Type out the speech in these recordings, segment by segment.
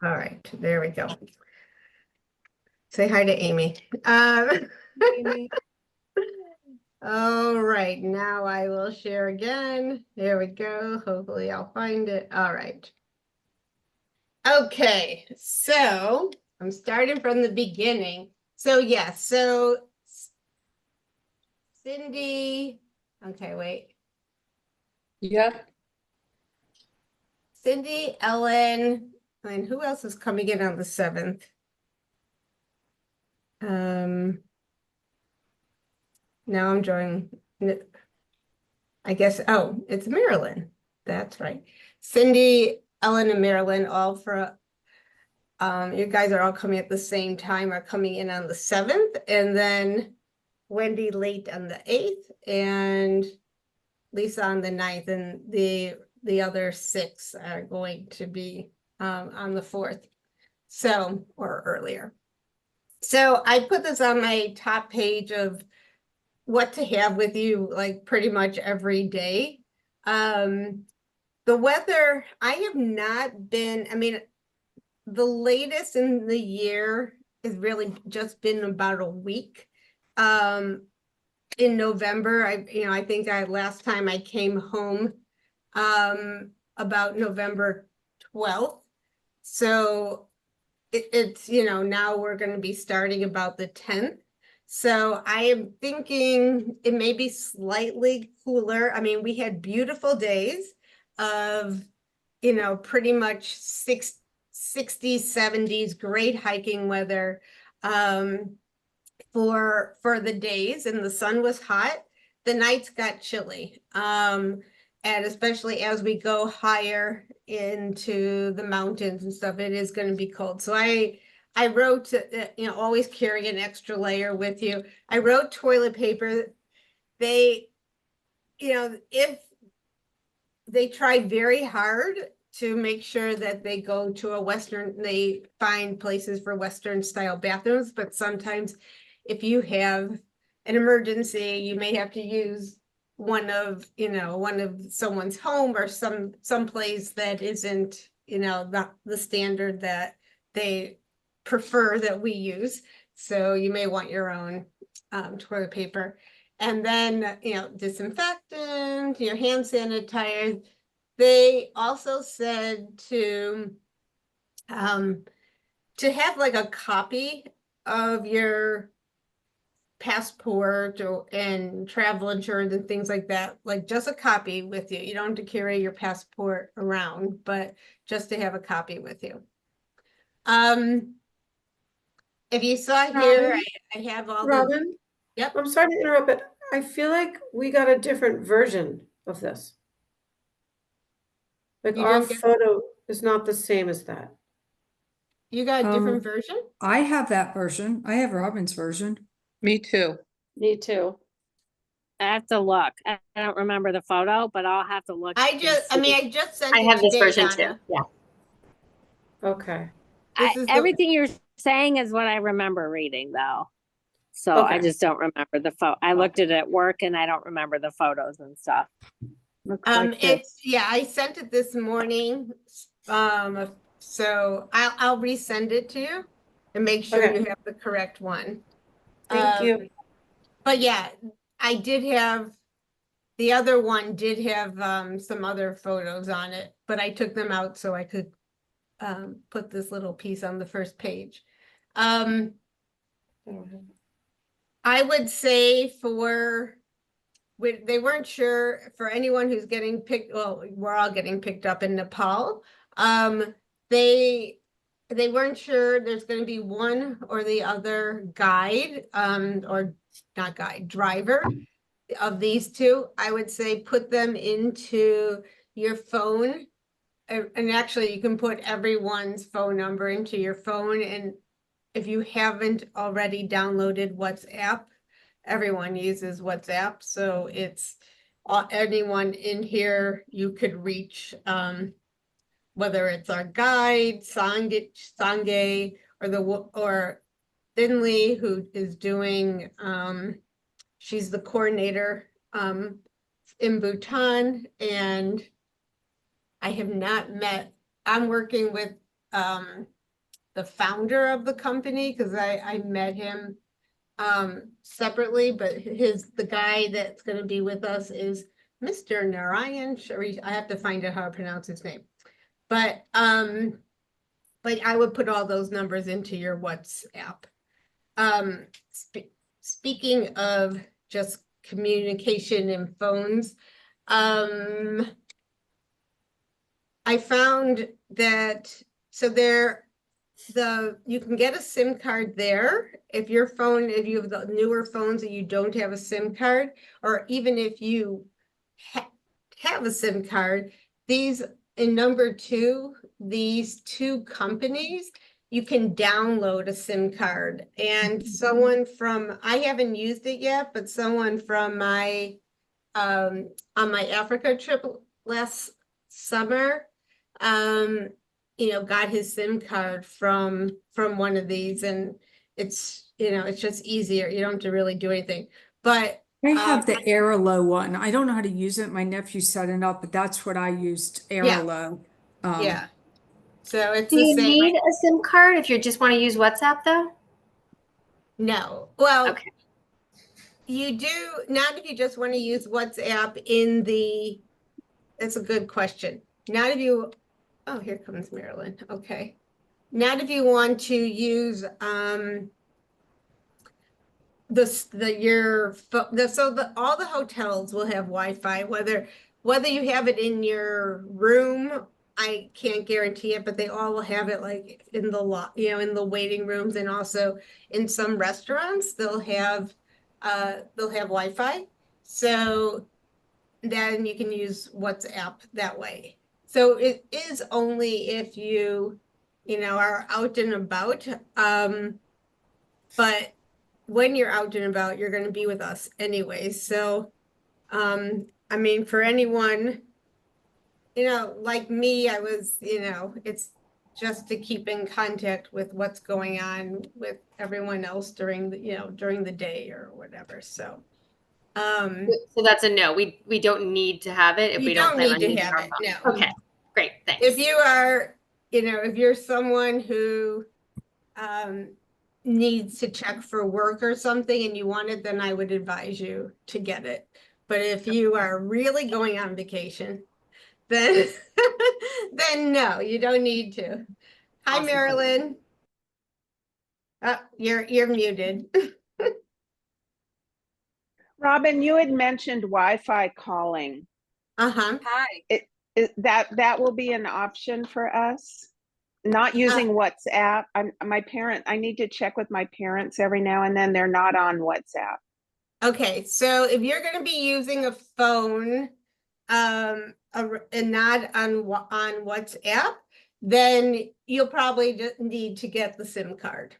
All right, there we go. Say hi to Amy. Amy. All right, now I will share again. There we go. Hopefully I'll find it. All right. Okay, so I'm starting from the beginning. So yes, so Cindy, okay, wait. Yep. Cindy, Ellen, and who else is coming in on the 7th? Now I'm drawing, I guess, oh, it's Marilyn. That's right. Cindy, Ellen, and Marilyn, all for, you guys are all coming at the same time, are coming in on the 7th, and then Wendy late on the 8th, and Lisa on the 9th, and the other 6 are going to be on the 4th, so, or earlier. So I put this on my top page of what to have with you, like pretty much every day. The weather, I have not been, I mean, the latest in the year has really just been about a week. In November, I think last time I came home about November 12th. So it's, now we're going to be starting about the 10th. So I am thinking it may be slightly cooler. I mean, we had beautiful days of, pretty much 60s, 70s, great hiking weather for the days, and the sun was hot. The nights got chilly. And especially as we go higher into the mountains and stuff, it is going to be cold. So I wrote, always carry an extra layer with you. I wrote toilet paper. They, if they try very hard to make sure that they go to they find places for Western style bathrooms, but sometimes if you have an emergency, you may have to use one of someone's home or some place that isn't, the standard that they prefer that we use. So you may want your own toilet paper. And then, disinfectant, hand sanitizer. They also said to have like a copy of your passport and travel insurance and things like that, like just a copy with you. You don't have to carry your passport around, but just to have a copy with you. If you saw here, I have all Robin? Yep. I'm sorry to interrupt, but I feel like we got a different version of this. Like our photo is not the same as that. You got a different version? I have that version. I have Robin's version. Me too. Me too. I have to look. I don't remember the photo, but I'll have to look. I just sent I it have this today, version Donna. too. Yeah. Okay. Everything you're saying is what I remember reading, though. So Okay. I just don't remember the photo. I looked at it at work and I don't remember the photos and stuff. I sent it this morning. So I'll resend it to you and make sure Okay. you have the correct one. Thank you. But yeah, I did have, the other one did have some other photos on it, but I took them out so I could put this little piece on the first page. I would say they weren't sure for anyone who's getting picked, well, we're all getting picked up in Nepal. They weren't sure there's going to be one or the other guide, or not guide, driver of these two. I would say put them into your phone. And actually you can put everyone's phone number into your phone. And if you haven't already downloaded WhatsApp, everyone uses WhatsApp. So it's anyone in here you could reach, whether it's our guide, Sange, or Finley, who is doing, she's the coordinator in Bhutan, and I have not met, I'm working with the founder of the company, because I met him separately, but the guy that's going to be with us is Mr. Narayan Shari. I have to find out how to pronounce his name. But I would put all those numbers into your WhatsApp. Speaking of just communication and phones, I found that you can get a SIM card there if you have the newer phones that you don't have a SIM card, or even if you have a SIM card, these two companies, you can download a SIM card. And I haven't used it yet, but someone from on my Africa trip last summer, got his SIM card from one of these, and it's just easier. You don't have to really do anything. But I have the Airalo one. I don't know how to use it. My nephew set it up, but that's what I used, Airalo. yeah, so it's Do the you same. need a SIM card if you just want to use WhatsApp though? No, well, Okay. you do not if you just want to use WhatsApp that's a good question. Not if you, oh, here comes Marilyn. Okay. Not if you want to use all the hotels will have Wi-Fi, whether you have it in your room, I can't guarantee it, but they all will have it like in the in the waiting rooms, and also in some restaurants they'll have Wi-Fi. So then you can use WhatsApp that way. So it is only if you are out and about. But when you're out and about, you're going to be with us anyway. So, I mean, for anyone, like me, I was, it's just to keep in contact with what's going on with everyone else during the day or whatever. So, So that's a no. We don't need to have it if you we don't don't plan need on to using have our it. phone. No. Okay, great, thanks. If you are, if you're someone who needs to check for work or something and you want it, then I would advise you to get it. But if you are really going on vacation, then then no, you don't need to. Hi, Awesome. Marilyn. Oh, you're muted. Robin, you had mentioned Wi-Fi calling. Uh-huh. That will be an option for us. Not using WhatsApp. I need to check with my parents every now and then. They're not on WhatsApp. Okay, so if you're going to be using a phone and not on WhatsApp, then you'll probably just need to get the SIM card.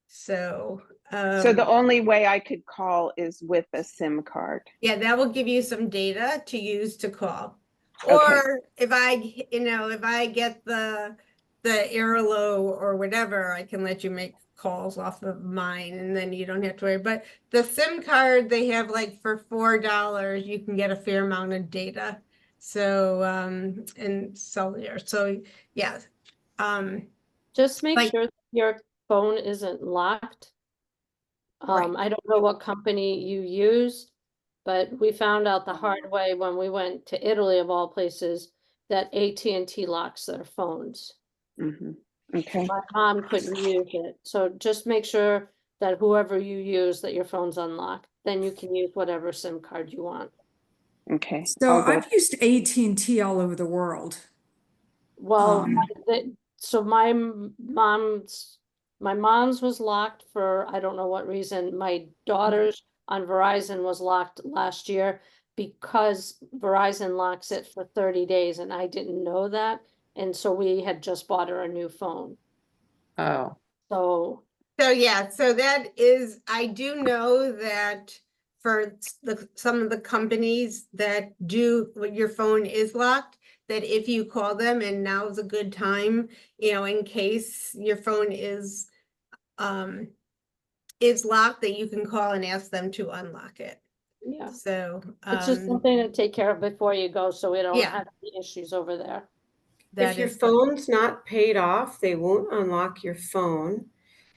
So So the only way I could call is with a SIM card. yeah, that will give you some data to use to call. Okay. Or if I get the Airalo or whatever, I can let you make calls off of mine, and then you don't have to worry. But the SIM card they have, like, for $4, you can get a fair amount of data. So and cellular. So yeah. Just make Like- sure that your phone isn't locked. Right. I don't know what company you used, but we found out the hard way when we went to Italy, of all places, that AT&T locks their phones. Mhm. Okay. My mom couldn't use it, so just make sure that whoever you use, that your phone's unlocked. Then you can use whatever SIM card you want. Okay. So I'll go. I've used AT&T all over the world. Well, Um, so my mom's was locked for, I don't know what reason. My daughter's on Verizon was locked last year because Verizon locks it for 30 days, and I didn't know that. And so we had just bought her a new phone. Oh. So yeah, so that is, I do know that for some of the companies that when your phone is locked, that if you call them, and now's a good time, in case your phone is locked, that you can call and ask them to unlock it. yeah, So it's just something to take care of before you go, so we don't yeah. have any issues over there. that If your is good. phone's not paid off, they won't unlock your phone.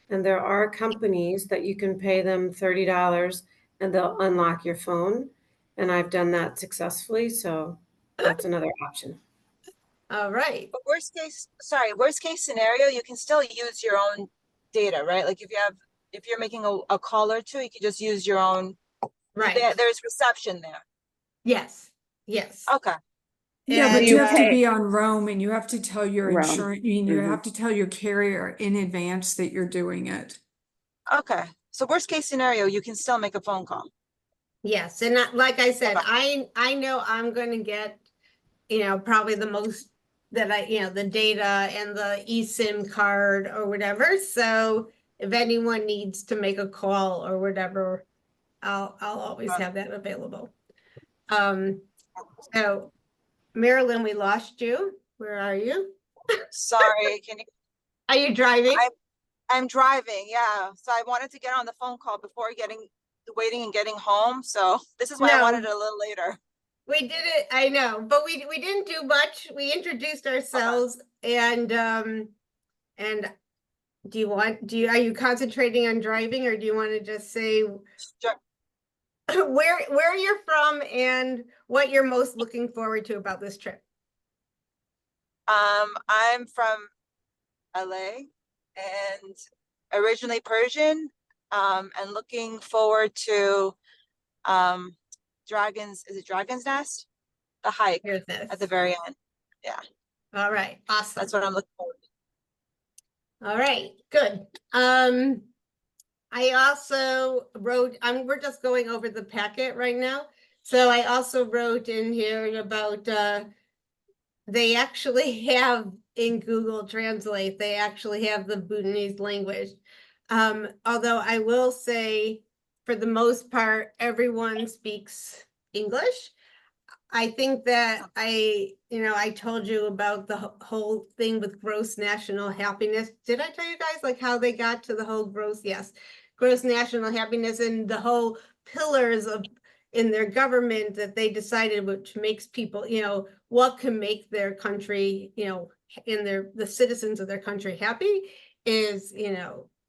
And there are companies that you can pay them $30 and they'll unlock your phone. And I've done that successfully, so that's another option. All right. But worst case scenario, you can still use your own data, right? Like if you're making a call or two, you can just use your own, Right. there's reception there. Yes. Yes. Okay. Yeah, but And, you have to pay- be on Roam and you have to tell your Roam. insurance, you Mhm. have to tell your carrier in advance that you're doing it. Okay. So worst case scenario, you can still make a phone call. yes, and like I said, Okay. I know I'm gonna get, probably the most that the data and the eSIM card or whatever. So if anyone needs to make a call or whatever, I'll always have that available. So Marilyn, we lost you. Where are you? Sorry, can you, Are you driving? I'm driving, yeah. So I wanted to get on the phone call before waiting and getting home. So this is why I wanted No. it a little later. We did it, I know, but we didn't do much. We introduced ourselves and are you concentrating on driving or do you want to just say Sure. where you're from and what you're most looking forward to about this trip? I'm from LA and originally Persian, and looking forward to is it Dragon's Nest? The hike Here's this. at the very end. Yeah, All right, awesome. that's what I'm looking forward to. All right, good. I also wrote, we're just going over the packet right now. So I also wrote in here about, they actually have in Google Translate, they actually have the Bhutanese language. Although I will say, for the most part, everyone speaks English. I think that I told you about the whole thing with gross national happiness. Did I tell you guys like how they got to the whole gross national happiness and the whole pillars in their government that they decided, which makes people, what can make their country, in the citizens of their country happy is,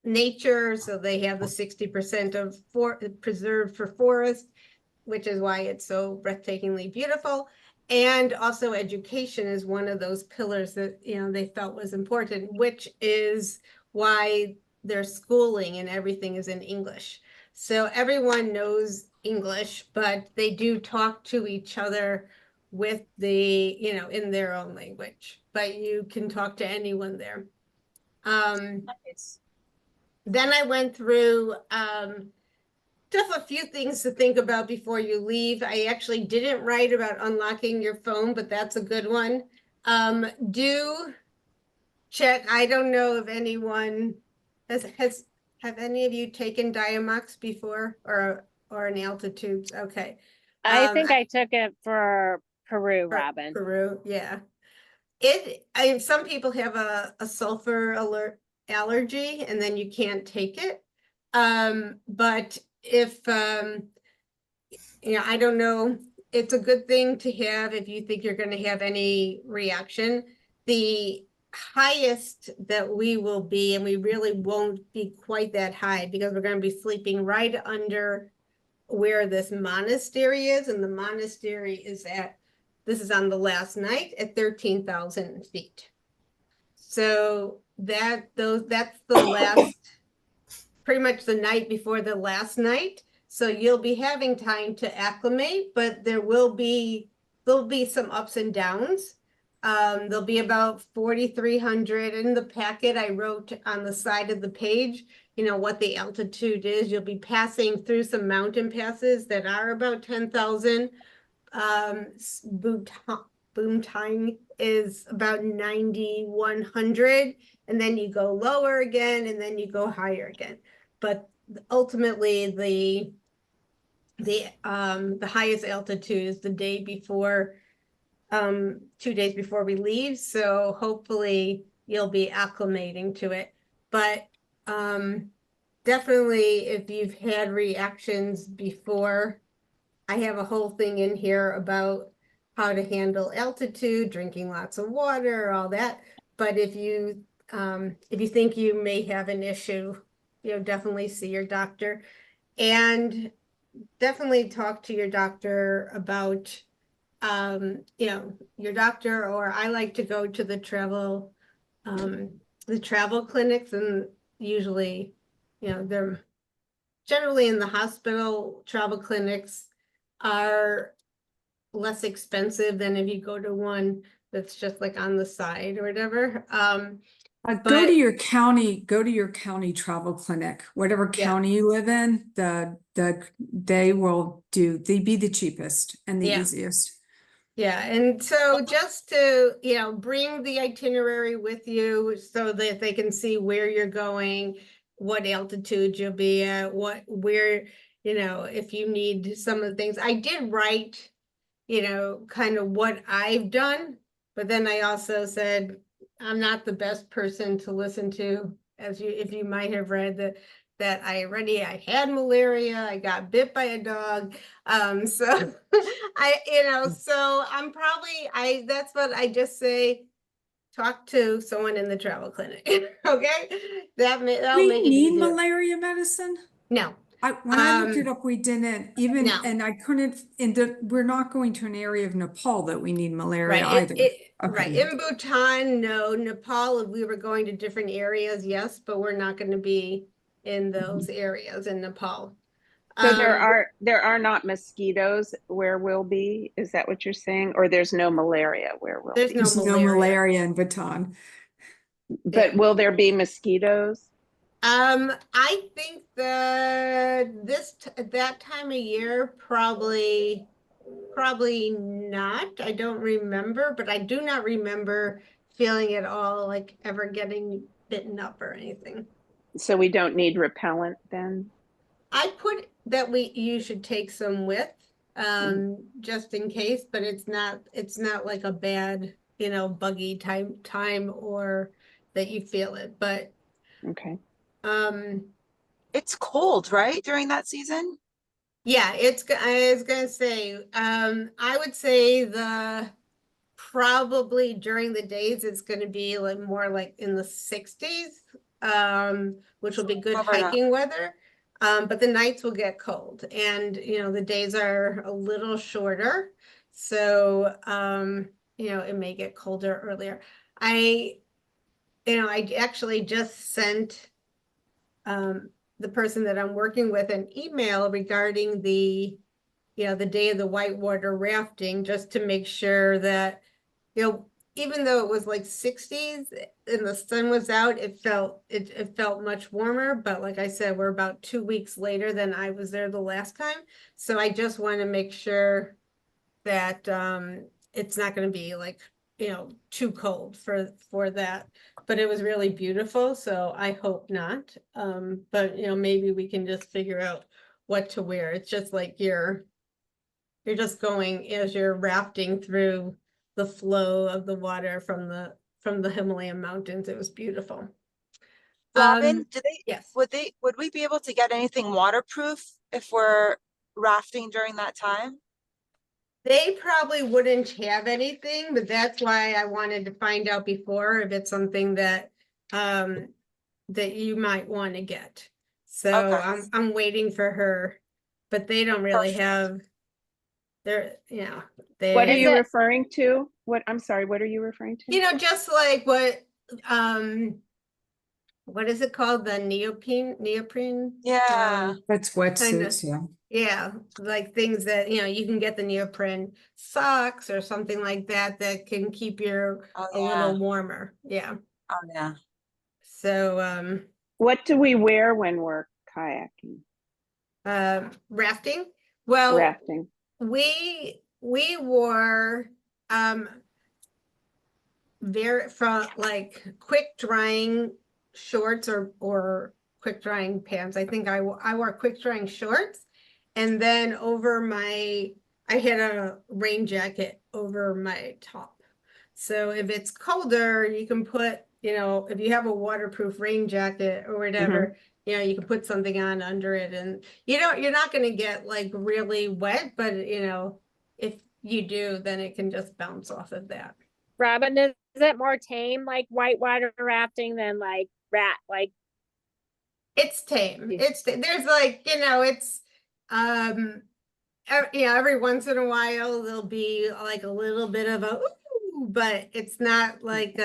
nature. So they have the 60% of preserved for forest, which is why it's so breathtakingly beautiful. And also education is one of those pillars that, they felt was important, which is why their schooling and everything is in English. So everyone knows English, but they do talk to each other with in their own language, but you can talk to anyone there. Nice. Then I went through, just a few things to think about before you leave. I actually didn't write about unlocking your phone, but that's a good one. Do check. I don't know if anyone have any of you taken Diamox before or an altitudes? Okay. I think I took it for Peru, Robin. Peru, yeah. Some people have a sulfur allergy and then you can't take it. But if I don't know, it's a good thing to have if you think you're going to have any reaction. The highest that we will be, and we really won't be quite that high because we're going to be sleeping right under where this monastery is, and the monastery is this is on the last night at 13,000 feet. So that's the last, pretty much the night before the last night. So you'll be having time to acclimate, but there'll be some ups and downs. There'll be about 4,300 in the packet. I wrote on the side of the page, what the altitude is. You'll be passing through some mountain passes that are about 10,000. Boomtang is about 9,100, and then you go lower again, and then you go higher again. But ultimately, the highest altitude is the day before, 2 days before we leave. So hopefully you'll be acclimating to it. But definitely, if you've had reactions before, I have a whole thing in here about how to handle altitude, drinking lots of water, all that. But if you think you may have an issue, definitely see your doctor, and definitely talk to your doctor about, your doctor, or I like to go to the travel clinics, and usually, they're generally in the hospital. Travel clinics are less expensive than if you go to one that's just like on the side or whatever. Go But- to your county travel clinic, whatever Yeah. county you live in, they be the cheapest and the Yeah. easiest. Yeah, and so just to, bring the itinerary with you so that they can see where you're going, what altitude you'll be at, where, if you need some of the things. I did write, kind of what I've done, but then I also said, I'm not the best person to listen to, if you might have read that I had malaria, I got bit by a dog. So so that's what I just say, talk to someone in the travel clinic. Okay? That'll We make it need easier. malaria medicine? No, When I looked it up, we didn't even, No. and I couldn't, we're not going to an area of Nepal that we need malaria right, either. right. Okay. In Bhutan, no. Nepal, if we were going to different areas, yes, but we're not going to be in those areas in Nepal. So there are not mosquitoes where we'll be. Is that what you're saying? Or there's no malaria where we'll There's be? no There's no malaria. malaria in Bhutan. But Yeah. will there be mosquitoes? I think that time of year, probably not. I don't remember, but I do not remember feeling at all like ever getting bitten up or anything. So we don't need repellent then? I put that you should take some with, just in case, but it's not like a bad, buggy time or that you feel it, but, Okay. It's cold, right? During that season? yeah, I was gonna say, I would say probably during the days, it's gonna be like more like in the 60s, which will be good Covered up. hiking weather. But the nights will get cold, and the days are a little shorter. So it may get colder earlier. I actually just sent the person that I'm working with an email regarding the day of the whitewater rafting, just to make sure that, even though it was like 60s and the sun was out, it felt much warmer. But like I said, we're about 2 weeks later than I was there the last time. So I just want to make sure that it's not going to be like, too cold for that. But it was really beautiful, so I hope not. But maybe we can just figure out what to wear. It's just like you're just going as you're rafting through the flow of the water from the Himalayan mountains. It was beautiful. Robin, Yes. would we be able to get anything waterproof if we're rafting during that time? They probably wouldn't have anything, but that's why I wanted to find out before if it's something that that you might want to get. So Okay. I'm waiting for her, but they don't really Perfect. have they What are Is you it- referring to? I'm sorry, what are you referring to? just like what is it called? The neoprene? Yeah. That's wetsuits, yeah. Yeah, like things that, you can get the neoprene socks or something like that can keep you Oh, a little warmer. Yeah. Oh, yeah. So, What do we wear when we're kayaking, rafting? Well, rafting? we wore from like quick drying shorts or quick drying pants. I think I wore quick drying shorts, and then I had a rain jacket over my top. So if it's colder, you can put, if you have a waterproof rain jacket or whatever, you can put something on under it, and you're not going to get like really wet, but if you do, then it can just bounce off of that. Robin, is it more tame like whitewater rafting than like It's tame. There's like, it's every once in a while there'll be like a little bit of a ooh, but it's not like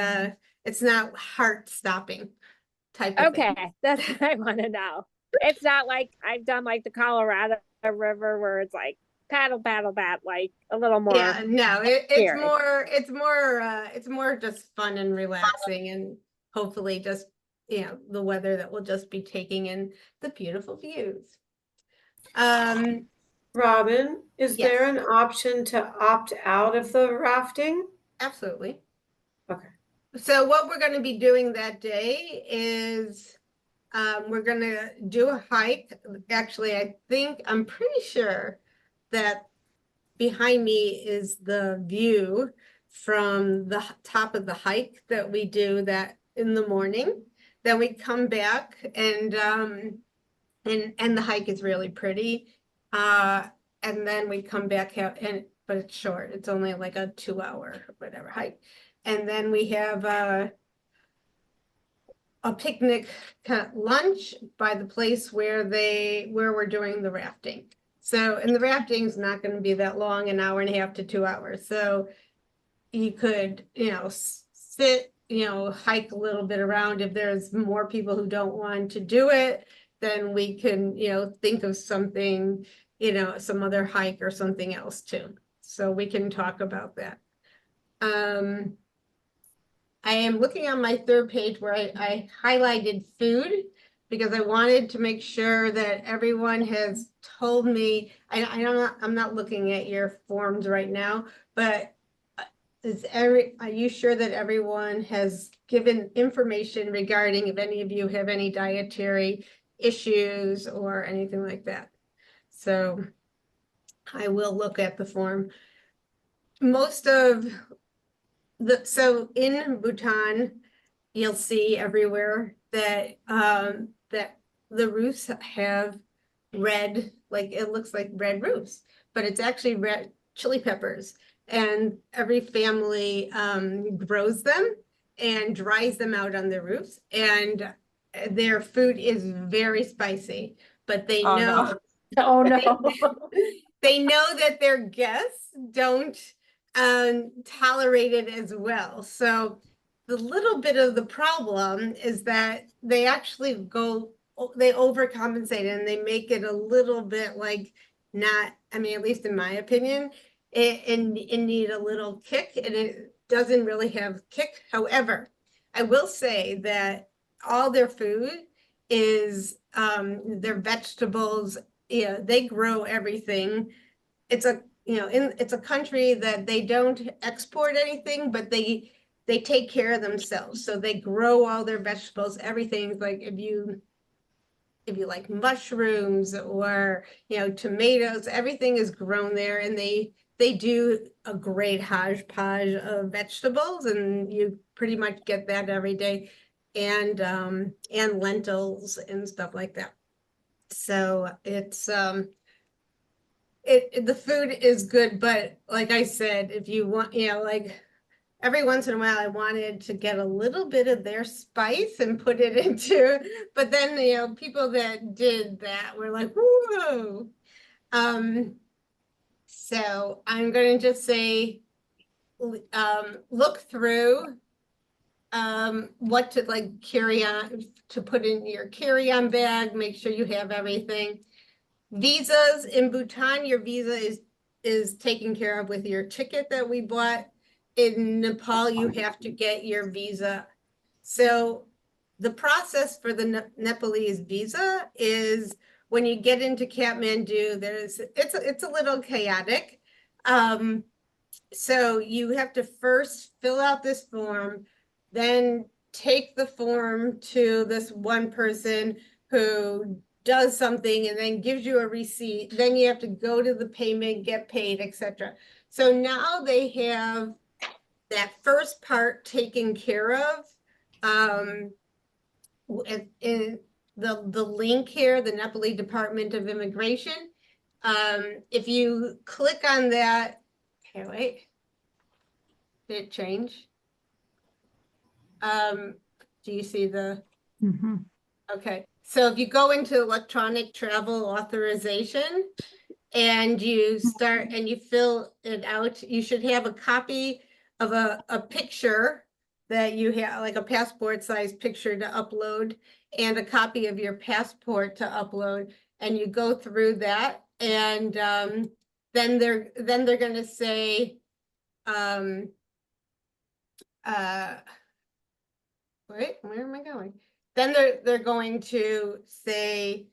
it's not heart stopping type of thing. Okay, that's what I want to know. It's not like I've done like the Colorado River where it's like paddle, like a little more. Yeah, no, it's scary. it's more just fun and relaxing, and hopefully just, the weather that will just be taking in the beautiful views. Robin, is there Yes. an option to opt out of the rafting? Absolutely. Okay. So what we're going to be doing that day is we're going to do a hike. Actually, I'm pretty sure that behind me is the view from the top of the hike that we do that in the morning. Then we come back and the hike is really pretty. And then we come back but it's short. It's only like a 2-hour whatever hike. And then we have a picnic lunch by the place where we're doing the rafting. So, and the rafting is not going to be that long, an hour and a half to 2 hours. So you could, sit, hike a little bit around. If there's more people who don't want to do it, then we can, think of something, some other hike or something else too. So we can talk about that. I am looking on my third page where I highlighted food because I wanted to make sure that everyone has told me, I'm not looking at your forms right now, but are you sure that everyone has given information regarding if any of you have any dietary issues or anything like that? So I will look at the form. So in Bhutan, you'll see everywhere that that the roofs have red, like it looks like red roofs, but it's actually red chili peppers. And every family grows them and dries them out on their roofs. And their food is very spicy, but they Oh, know no. Oh, no. they know that their guests don't tolerate it as well. So the little bit of the problem is that they actually they overcompensate and they make it a little bit like not, I mean, at least in my opinion, it need a little kick, and it doesn't really have kick. However, I will say that all their food is their vegetables, they grow everything. It's it's a country that they don't export anything, but they take care of themselves. So they grow all their vegetables, everything. Like if you like mushrooms or tomatoes, everything is grown there, and they do a great hodgepodge of vegetables, and you pretty much get that every day, and lentils and stuff like that. So it's the food is good, but like I said, if you want, like every once in a while I wanted to get a little bit of their spice and put it into, but then, people that did that were like, whoa. So I'm going to just say, look through what to like carry on, to put in your carry-on bag, make sure you have everything. Visas in Bhutan, your visa is taken care of with your ticket that we bought. In Nepal, you have to get your visa. So the process for the Nepalese visa is when you get into Kathmandu, it's a little chaotic. So you have to first fill out this form, then take the form to this one person who does something and then gives you a receipt. Then you have to go to the payment, get paid, etc. So now they have that first part taken care of. In the link here, the Nepali Department of Immigration. If you click on that Okay, wait. Did it change? Do you see the, Mhm. okay, so if you go into electronic travel authorization and you start and you fill it out, you should have a copy of a picture that you have, like a passport size picture to upload and a copy of your passport to upload. And you go through that and then they're gonna say wait, where am I going? Then they're going to say,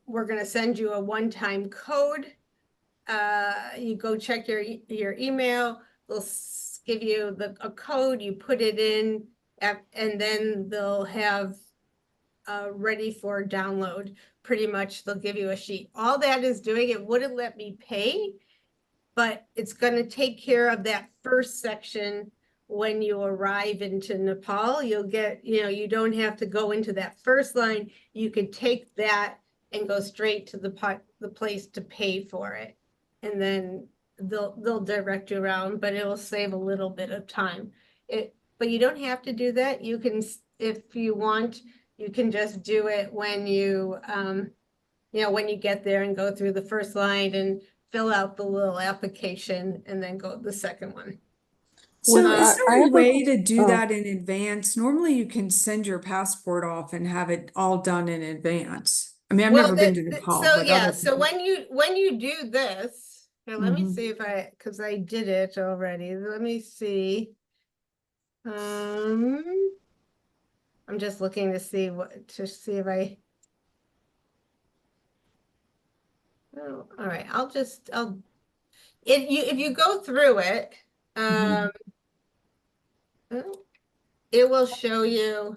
we're gonna send you a one-time code. You go check your email, they'll give you a code, you put it in, and then they'll have ready for download. Pretty much, they'll give you a sheet. All that is doing, it wouldn't let me pay, but it's gonna take care of that first section. When you arrive into Nepal, you'll get, you don't have to go into that first line. You can take that and go straight to the place to pay for it. And then they'll direct you around, but it will save a little bit of time. But you don't have to do that. You can, if you want, you can just do it when when you get there and go through the first line and fill out the little application and then go to the second one. So Well, is I there a have a- way to do oh. that in advance? Normally you can send your passport off and have it all done in advance. I mean, I've never been to Nepal, So but yeah, other so people. when you do this, here, let me Mhm. see if because I did it already. Let me see. I'm just looking to see if I. Oh, all right, if you go through it, Mhm. it will show you.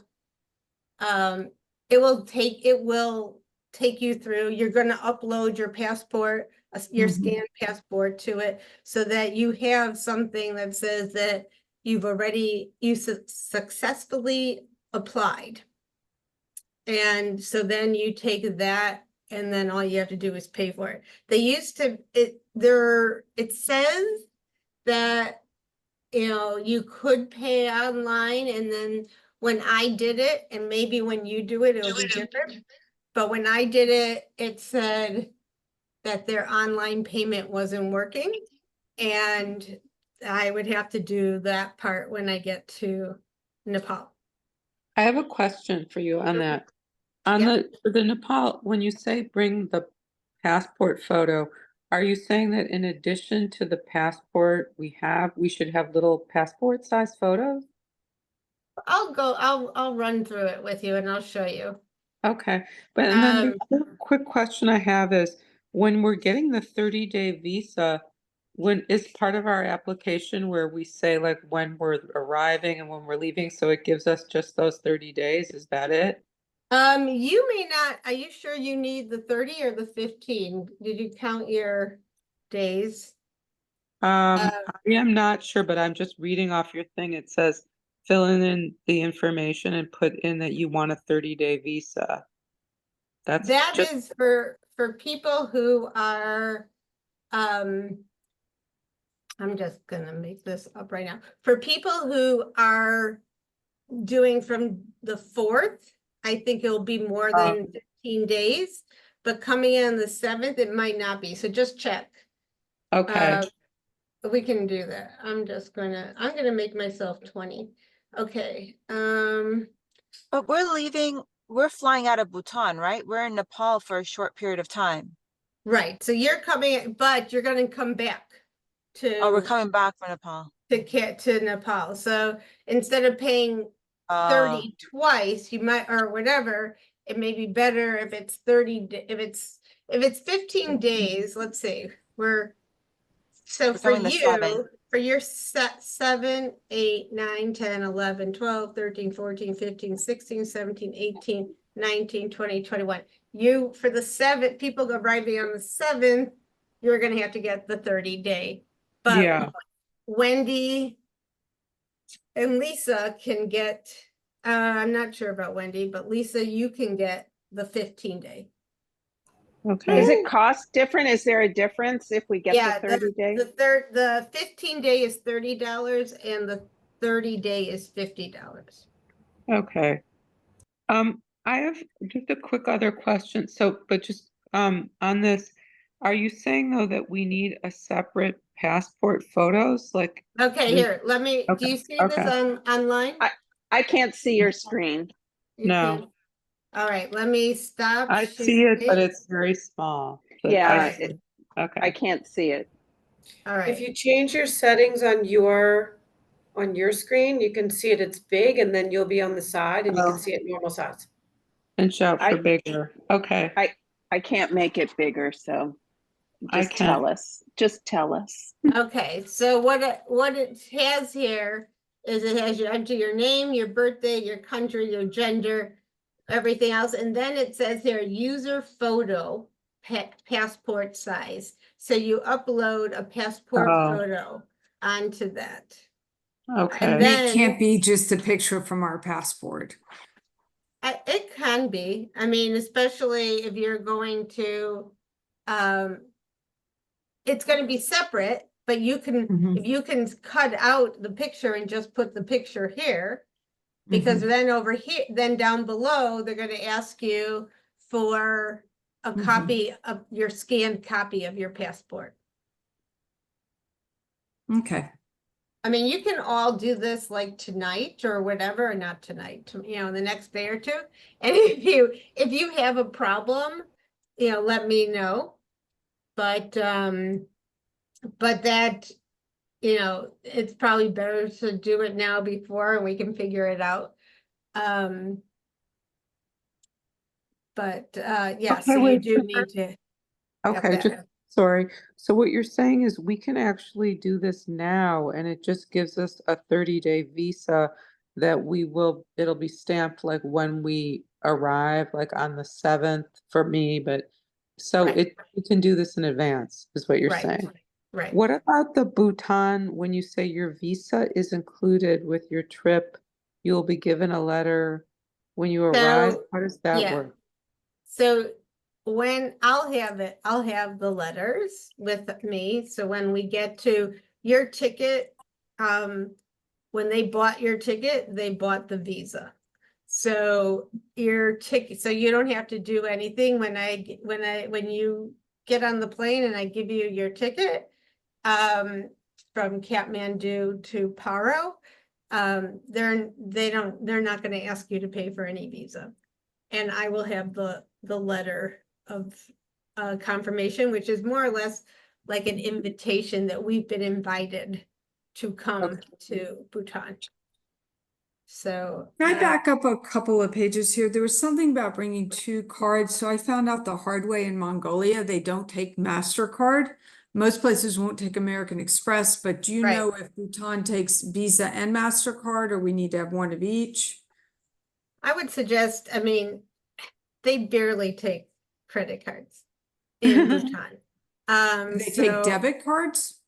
It will take you through. You're going to upload your passport, your Mhm. scanned passport to it, so that you have something that says that you successfully applied. And so then you take that, and then all you have to do is pay for it. It says that you could pay online, and then when I did it, and maybe when you do it, it'll be different. But when I did it, it said that their online payment wasn't working, and I would have to do that part when I get to Nepal. I have a question for you on that. On Yeah. for the Nepal, when you say bring the passport photo, are you saying that in addition to the passport we should have little passport size photos? I'll run through it with you and I'll show you. Okay, but and then the Um, other quick question I have is when we're getting the 30-day visa, when is part of our application where we say like when we're arriving and when we're leaving, so it gives us just those 30 days, is that it? you may not, are you sure you need the 30 or the 15? Did you count your days? I am not sure, but I'm just reading off your thing. It says fill in the information and put in that you want a 30-day visa. That's That just is for people who are, I'm just gonna make this up right now. For people who are doing from the 4th, I think it'll be more than 15 days, but coming in the 7th, it might not be. So just check. okay. We can do that. I'm gonna make myself 20. Okay. But we're flying out of Bhutan, right? We're in Nepal for a short period of time. Right. So you're coming, but you're gonna come back Oh, we're to coming back from Nepal. to Nepal. So instead of paying 30 twice, you might, or whatever, it may be better if it's 30, if it's 15 days, let's see, so We're for coming the 7th. you, for your 7, 8, 9, 10, 11, 12, 13, 14, 15, 16, 17, 18, 19, 20, 21. You, for the 7 people arriving on the 7th, you're gonna have to get the 30-day. But Yeah. Wendy and Lisa can get, I'm not sure about Wendy, but Lisa, you can get the 15-day. Okay. Is it cost different? Is there a difference if we get Yeah, the 30 day? the 15-day is $30 and the 30-day is $50. Okay. I have just a quick other question. So, but just on this, are you saying though that we need a separate passport photos? Like, Okay, we- here, do Okay, you see this okay. online? I can't see your screen. You No. can't? All right, let me stop I see it, but sharing. it's very small. But Yeah, I see. I Okay. can't see it. All If right, you change your settings on your screen, you can see it, it's big, and then you'll be on the side and you can Oh. see it normal size. And shout for I- bigger. Okay. I can't make it bigger, so I just can. tell us. Just tell us. okay, so what it has here is it has you enter your name, your birthday, your country, your gender, everything else, and then it says here, user photo, passport size. So you upload a passport Oh. photo onto that. Okay. And And then it can't be just a picture from our passport. It can be. I mean, especially if you're going to, it's going to be separate, but you can, Mhm. if you can cut out the picture and just put the picture here, because Mhm. then over here, then down below, they're going to ask you for a Mhm. copy of your scanned copy of your passport. Okay. I mean, you can all do this like tonight or whatever, or not tonight, the next day or two. And if you have a problem, let me know. But that, it's probably better to do it now before and we can figure it out. But yeah, Okay, so you wait, do so need to have Okay, just that. sorry. So what you're saying is we can actually do this now and it just gives us a 30-day visa that it'll be stamped like when we arrive, like on the 7th for me, but so Right. we can do this in advance, is what you're Right. saying. Right. What about the Bhutan, when you say your visa is included with your trip, you'll be given a letter when you arrive? So, How does that yeah. work? So when I'll have the letters with me. So when we get to your ticket, when they bought your ticket, they bought the visa. So your ticket, so you don't have to do anything when you get on the plane and I give you your ticket, from Kathmandu to Paro, they're not going to ask you to pay for any visa. And I will have the letter of confirmation, which is more or less like an invitation that we've been invited to come to Bhutan. So Can I back up a couple of pages here? There was something about bringing 2 cards. So I found out the hard way in Mongolia, they don't take MasterCard. Most places won't take American Express, but do you Right. know if Bhutan takes Visa and MasterCard, or we need to have one of each? I would suggest, I mean, they barely take credit cards in Bhutan. Do they take So debit cards?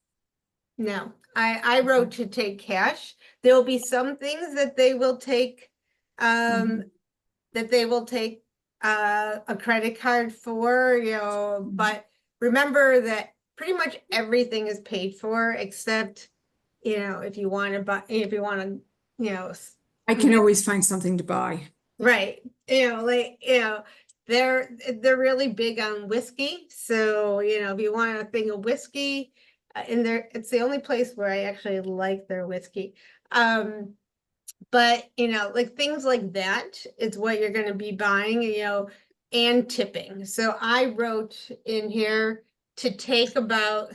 no, I wrote to take cash. There will be some things that they will take, Mhm. that they will take a credit card for, but remember that pretty much everything is paid for except, if you want to buy, if you want to, I can always find something to buy. right, they're really big on whiskey. So, if you want a thing of whiskey, and it's the only place where I actually like their whiskey. But like things like that is what you're going to be buying, and tipping. So I wrote in here to take about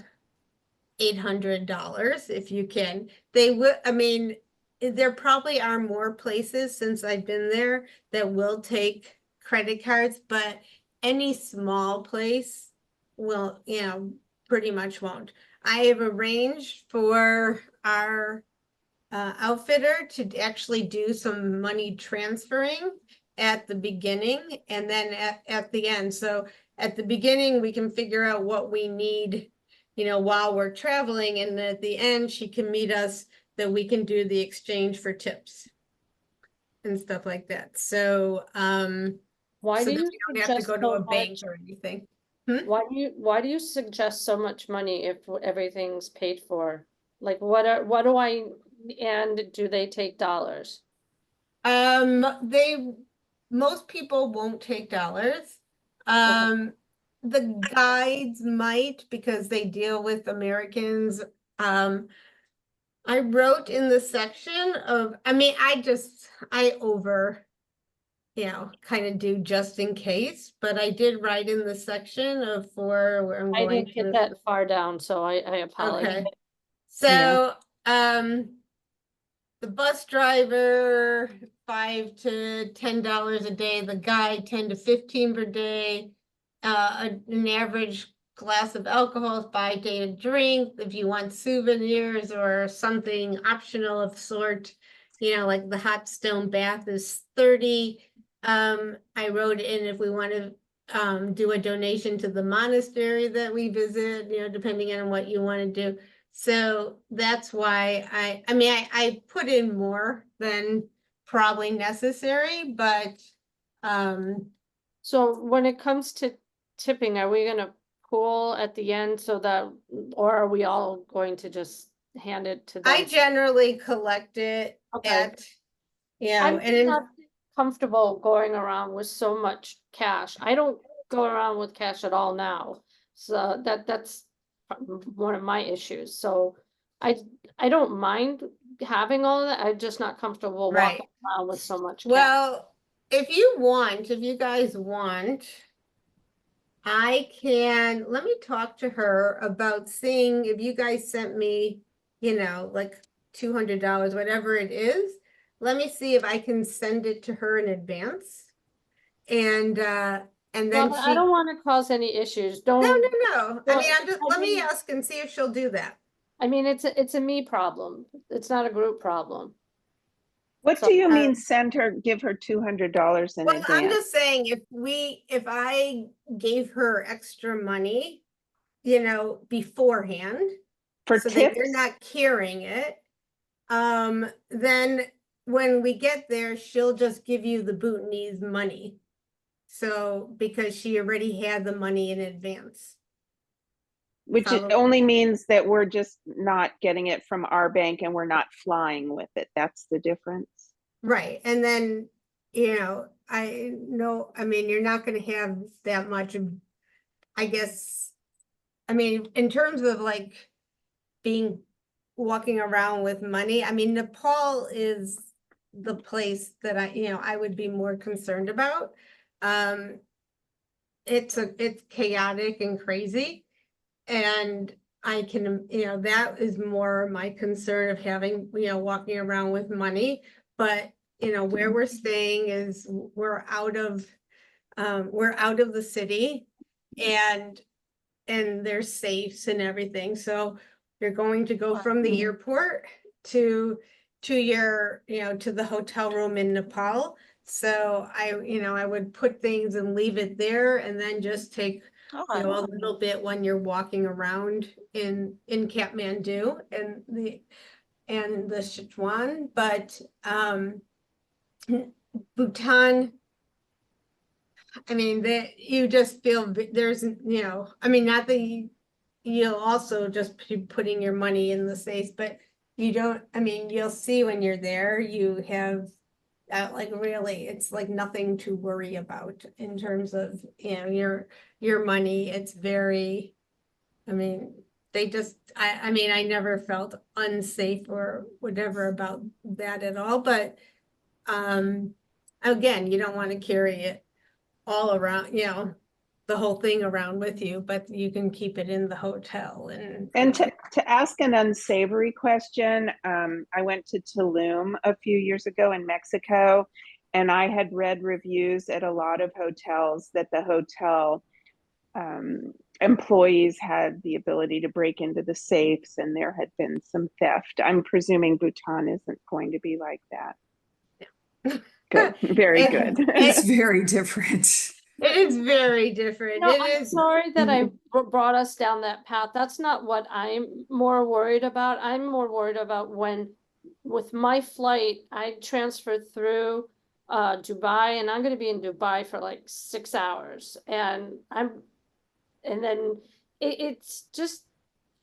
$800 if you can. They would, I mean, there probably are more places since I've been there that will take credit cards, but any small place will, pretty much won't. I have arranged for our outfitter to actually do some money transferring at the beginning and then at the end. So at the beginning, we can figure out what we need, while we're traveling. And at the end, she can meet us that we can do the exchange for tips and stuff like that. So, Why so do that you we don't have to suggest go to so a bank much? or anything. Why do you suggest so much money if everything's paid for? Like, what do I, and do they take dollars? Most people won't take dollars. The guides might because they deal with Americans. I wrote in the section of, I mean, kind of do just in case, but I did write in the section of for where I'm I going didn't get to. that far down, so I apologize. Okay. So, the bus driver, $5 to $10 a day, the guide 10 to 15 per day. An average glass of alcohol is $5 to drink. If you want souvenirs or something optional of sort, like the hot stone bath is 30. I wrote in if we want to do a donation to the monastery that we visit, depending on what you want to do. So that's why I put in more than probably necessary, but So when it comes to tipping, are we gonna pool at the end so that, or are we all going to just hand it to them? I generally collect it Okay. at, I'm and not comfortable going around with so much cash. I don't go around with cash at all now. So that's one of my issues. So I don't mind having all of that. I'm just not comfortable Right. walking around with so much cash. well, if you guys want, let me talk to her about seeing if you guys sent me, like $200, whatever it is. Let me see if I can send it to her in advance. And then Well, I don't want to cause any issues. Don't. No. I mean, I let me mean- ask and see if she'll do that. I mean, it's a me problem. It's not a group problem. What So, do you mean send her, give her $200 in Well, I'm advance? just saying, if I gave her extra money, beforehand, For so that tips? you're not carrying it, then when we get there, she'll just give you the Bhutanese money. So, because she already had the money in advance. Which it Follow- only means that we're just not getting it from our bank and we're not flying with it. That's the difference. Right, and then, I know, I mean, you're not gonna have that much, I guess, I mean, in terms of like walking around with money, I mean, Nepal is the place that I would be more concerned about. It's chaotic and crazy, and I can, that is more my concern of having, walking around with money. But, where we're staying is we're out of the city, and there's safes and everything. So you're going to go from the airport to your, to the hotel room in Nepal. So I would put things and leave it there and then just take Okay. a little bit when you're walking around in Kathmandu and the Sichuan, but Bhutan, I mean, that you just feel there's, I mean, not that you'll also just be putting your money in the safes, but you don't, I mean, you'll see when you're there, you have like really, it's like nothing to worry about in terms of, your money. It's very, I mean, I mean, I never felt unsafe or whatever about that at all, but again, you don't want to carry it all around, the whole thing around with you, but you can keep it in the hotel And to ask an unsavory question, I went to Tulum a few years ago in Mexico, and I had read reviews at a lot of hotels that the hotel employees had the ability to break into the safes, and there had been some theft. I'm presuming Bhutan isn't going to be like that. Good, very good. It's very different. It is very different. No, It I'm is. sorry that I brought us down that path. That's not what I'm more worried about. I'm more worried about when, with my flight, I transferred through Dubai, and I'm going to be in Dubai for like 6 hours, and and then it's just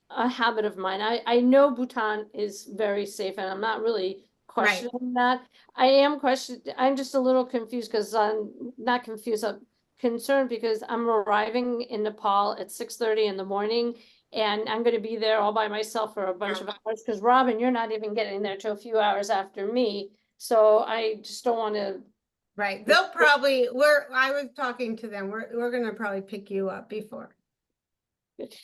a habit of mine. I know Bhutan is very safe, and I'm not really questioning that. I'm just a little confused because I'm not confused. I'm concerned because I'm arriving in Nepal at 6:30 in the morning, and I'm going to be there all by myself for a bunch of hours. Because Robin, you're not even getting there till a few hours after me, so I just don't want to. Right. They'll probably, I was talking to them. We're gonna probably pick you up before.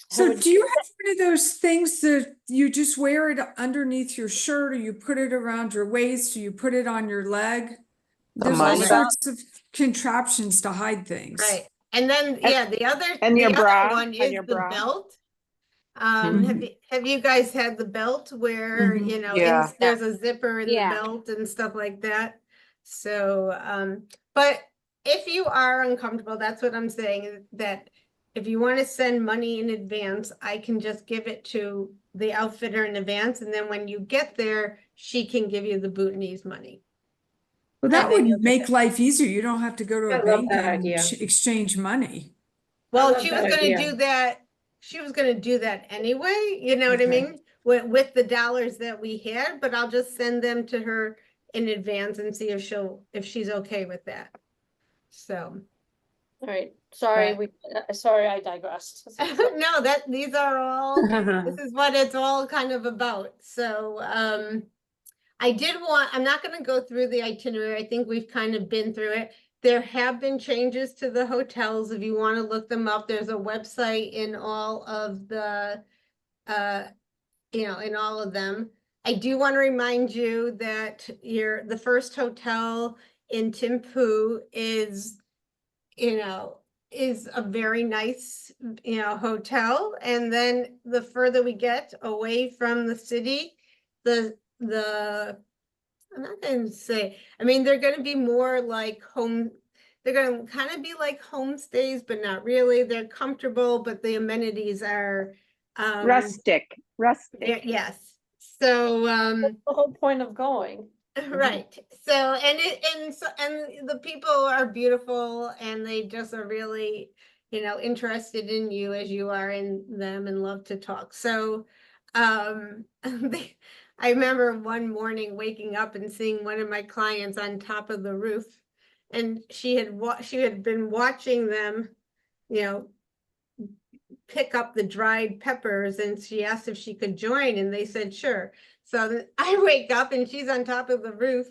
So do you have one of those things that you just wear it underneath your shirt, or you put it around your waist, or you put it on your leg? There's all money belt? sorts of contraptions to hide things. Right. And then, yeah, the other one on is your the bra. belt. Mhm. Have you guys had the belt where, Mhm. you know, Yeah. there's a zipper in the Yeah. belt and stuff like that? So, but if you are uncomfortable, that's what I'm saying, is that if you want to send money in advance, I can just give it to the outfitter in advance, and then when you get there, she can give you the Bhutanese money. Well, that And then you'll would get make that. life easier. You don't have to go to I a love bank that and idea. exchange money. Well, love she that was gonna idea. do that, she was gonna do that anyway, you know what I Okay. mean? With the dollars that we had, but I'll just send them to her in advance and see if she's okay with that. So, All right, sorry, sorry, I digressed. no, these are all, this is what it's all kind of about. So, I'm not gonna go through the itinerary. I think we've kind of been through it. There have been changes to the hotels. If you want to look them up, there's a website in all of the, in all of them. I do want to remind you that the first hotel in Thimphu is a very nice, hotel. And then the further we get away from the city, the I'm not going to say, I mean, they're going to be more like they're going to kind of be like homestays, but not really. They're comfortable, but the amenities are, Rustic. yes. So, That's the whole point of going. right. So, and the people are beautiful, and they just are really, interested in you as you are in them, and love to talk. So, I remember one morning waking up and seeing one of my clients on top of the roof, and she had been watching them, pick up the dried peppers, and she asked if she could join, and they said sure. So then I wake up and she's on top of the roof,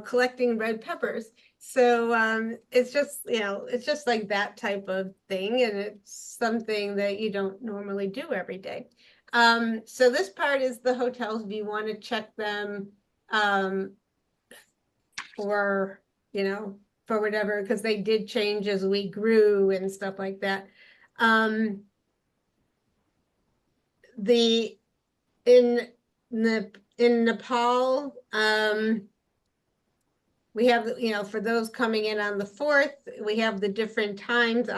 collecting red peppers. So it's just like that type of thing, and it's something that you don't normally do every day. So this part is the hotels, if you want to check them for, for whatever, because they did change as we grew and stuff like that. In Nepal, we have, for those coming in on the 4th, we have the different times.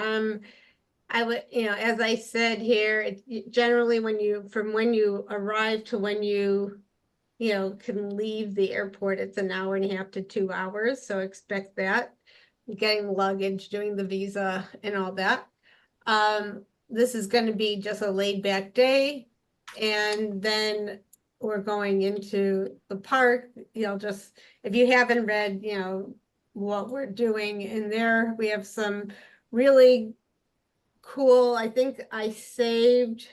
I would, as I said here, generally from when you arrive to when you can leave the airport, it's an hour and a half to 2 hours. So expect that. Getting luggage, doing the visa and all that. This is going to be just a laid back day. And then we're going into the park, just, if you haven't read, what we're doing in there, we have some really cool, I think I saved,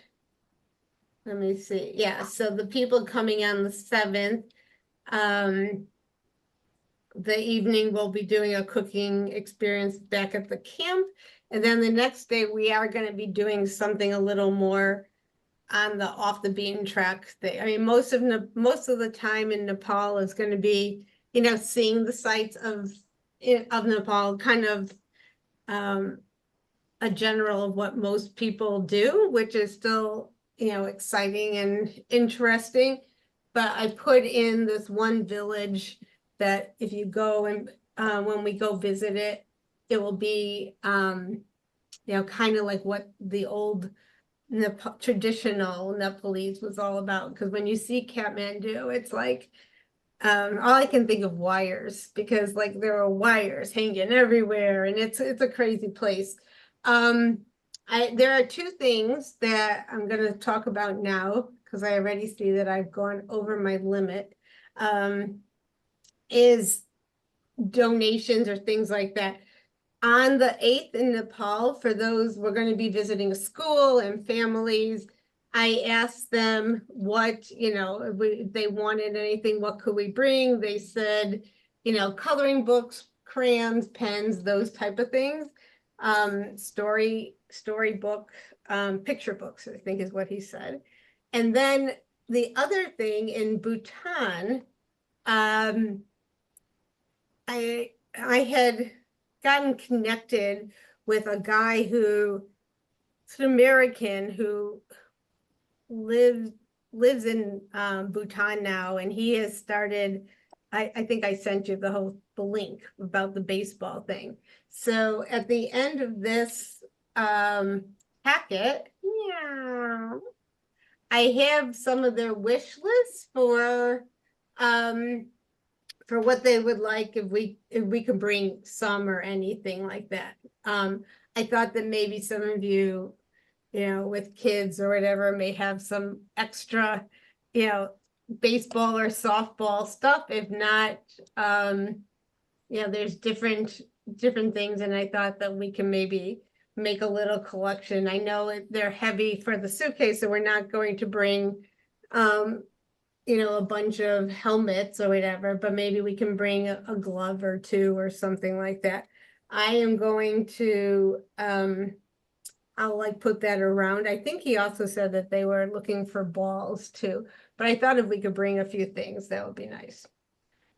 let me see. Yeah. So the people coming on the 7th, the evening we'll be doing a cooking experience back at the camp. And then the next day we are going to be doing something a little more on the off the beaten track thing. I mean, most of the time in Nepal is going to be, seeing the sights of Nepal, kind of a general of what most people do, which is still, exciting and interesting. But I put in this one village that if you go and when we go visit it, it will be, kind of like what the old traditional Nepalese was all about. Because when you see Kathmandu, it's like, all I can think of wires, because like there are wires hanging everywhere, and it's a crazy place. There are two things that I'm gonna talk about now, because I already see that I've gone over my limit. Is donations or things like that. On the 8th in Nepal, for those, we're going to be visiting a school and families. I asked them what, if they wanted anything, what could we bring? They said, coloring books, crayons, pens, those type of things. Storybook, picture books, I think is what he said. And then the other thing in Bhutan, I had gotten connected with a guy who's an American who lives in Bhutan now, and he has started. I think I sent you the link about the baseball thing. So at the end of this packet, yeah, I have some of their wish lists for what they would like if we could bring some or anything like that. I thought that maybe some of you, with kids or whatever, may have some extra, baseball or softball stuff. If not, there's different things, and I thought that we can maybe make a little collection. I know they're heavy for the suitcase, so we're not going to bring a bunch of helmets or whatever, but maybe we can bring a glove or two or something like that. I am going to, I'll like put that around. I think he also said that they were looking for balls too, but I thought if we could bring a few things, that would be nice.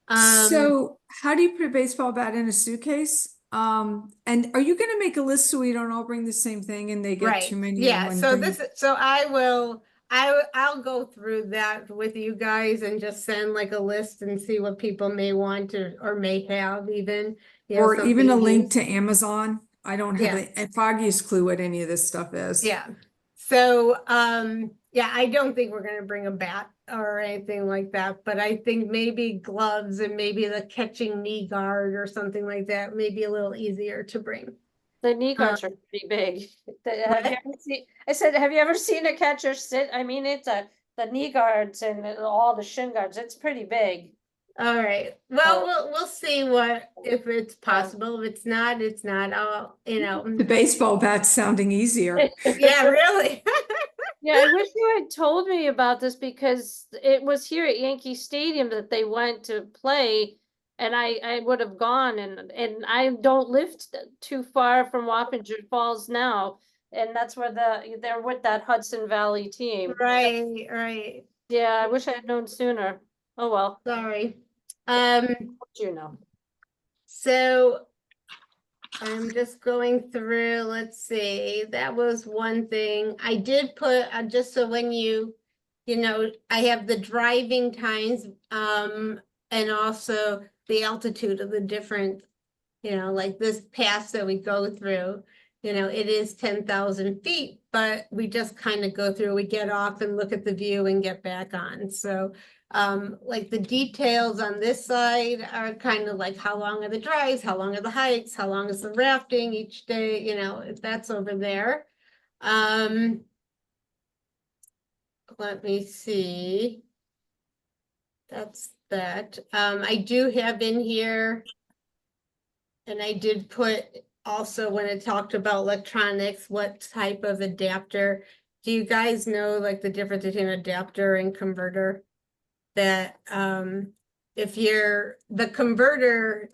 So how do you put a baseball bat in a suitcase? And are you gonna make a list so we don't all bring the same thing and they get Right, too many in yeah, one so thing? I'll go through that with you guys and just send like a list and see what people may want or may have even, Or even a something link used. to Amazon? I don't have Yeah. a foggiest clue what any of this stuff is. Yeah. So, yeah, I don't think we're gonna bring a bat or anything like that, but I think maybe gloves and maybe the catching knee guard or something like that may be a little easier to bring. The knee guards are pretty big. Have you What? ever seen, I said, have you ever seen a catcher sit? I mean, the knee guards and all the shin guards, it's pretty big. All right. Well, Oh. we'll see if it's possible. If it's not, it's not. The baseball bat's sounding easier. Yeah, really. Yeah, I wish you had told me about this because it was here at Yankee Stadium that they went to play, and I would have gone, and I don't live too far from Wappinger Falls now, and that's where they're with that Hudson Valley team. Right, right. Yeah, I wish I had known sooner. Oh well, Sorry. you know. So I'm just going through, let's see, that was one thing. I did put, just so when I have the driving times, and also the altitude of the different, like this pass that we go through, it is 10,000 feet, but we just kind of go through, we get off and look at the view and get back on. So like the details on this side are kind of like how long are the drives, how long are the hikes, how long is the rafting each day, if that's over there. Let me see. That's that. I do have in here, and I did put also when it talked about electronics, what type of adapter. Do you guys know like the difference between adapter and converter? That if the converter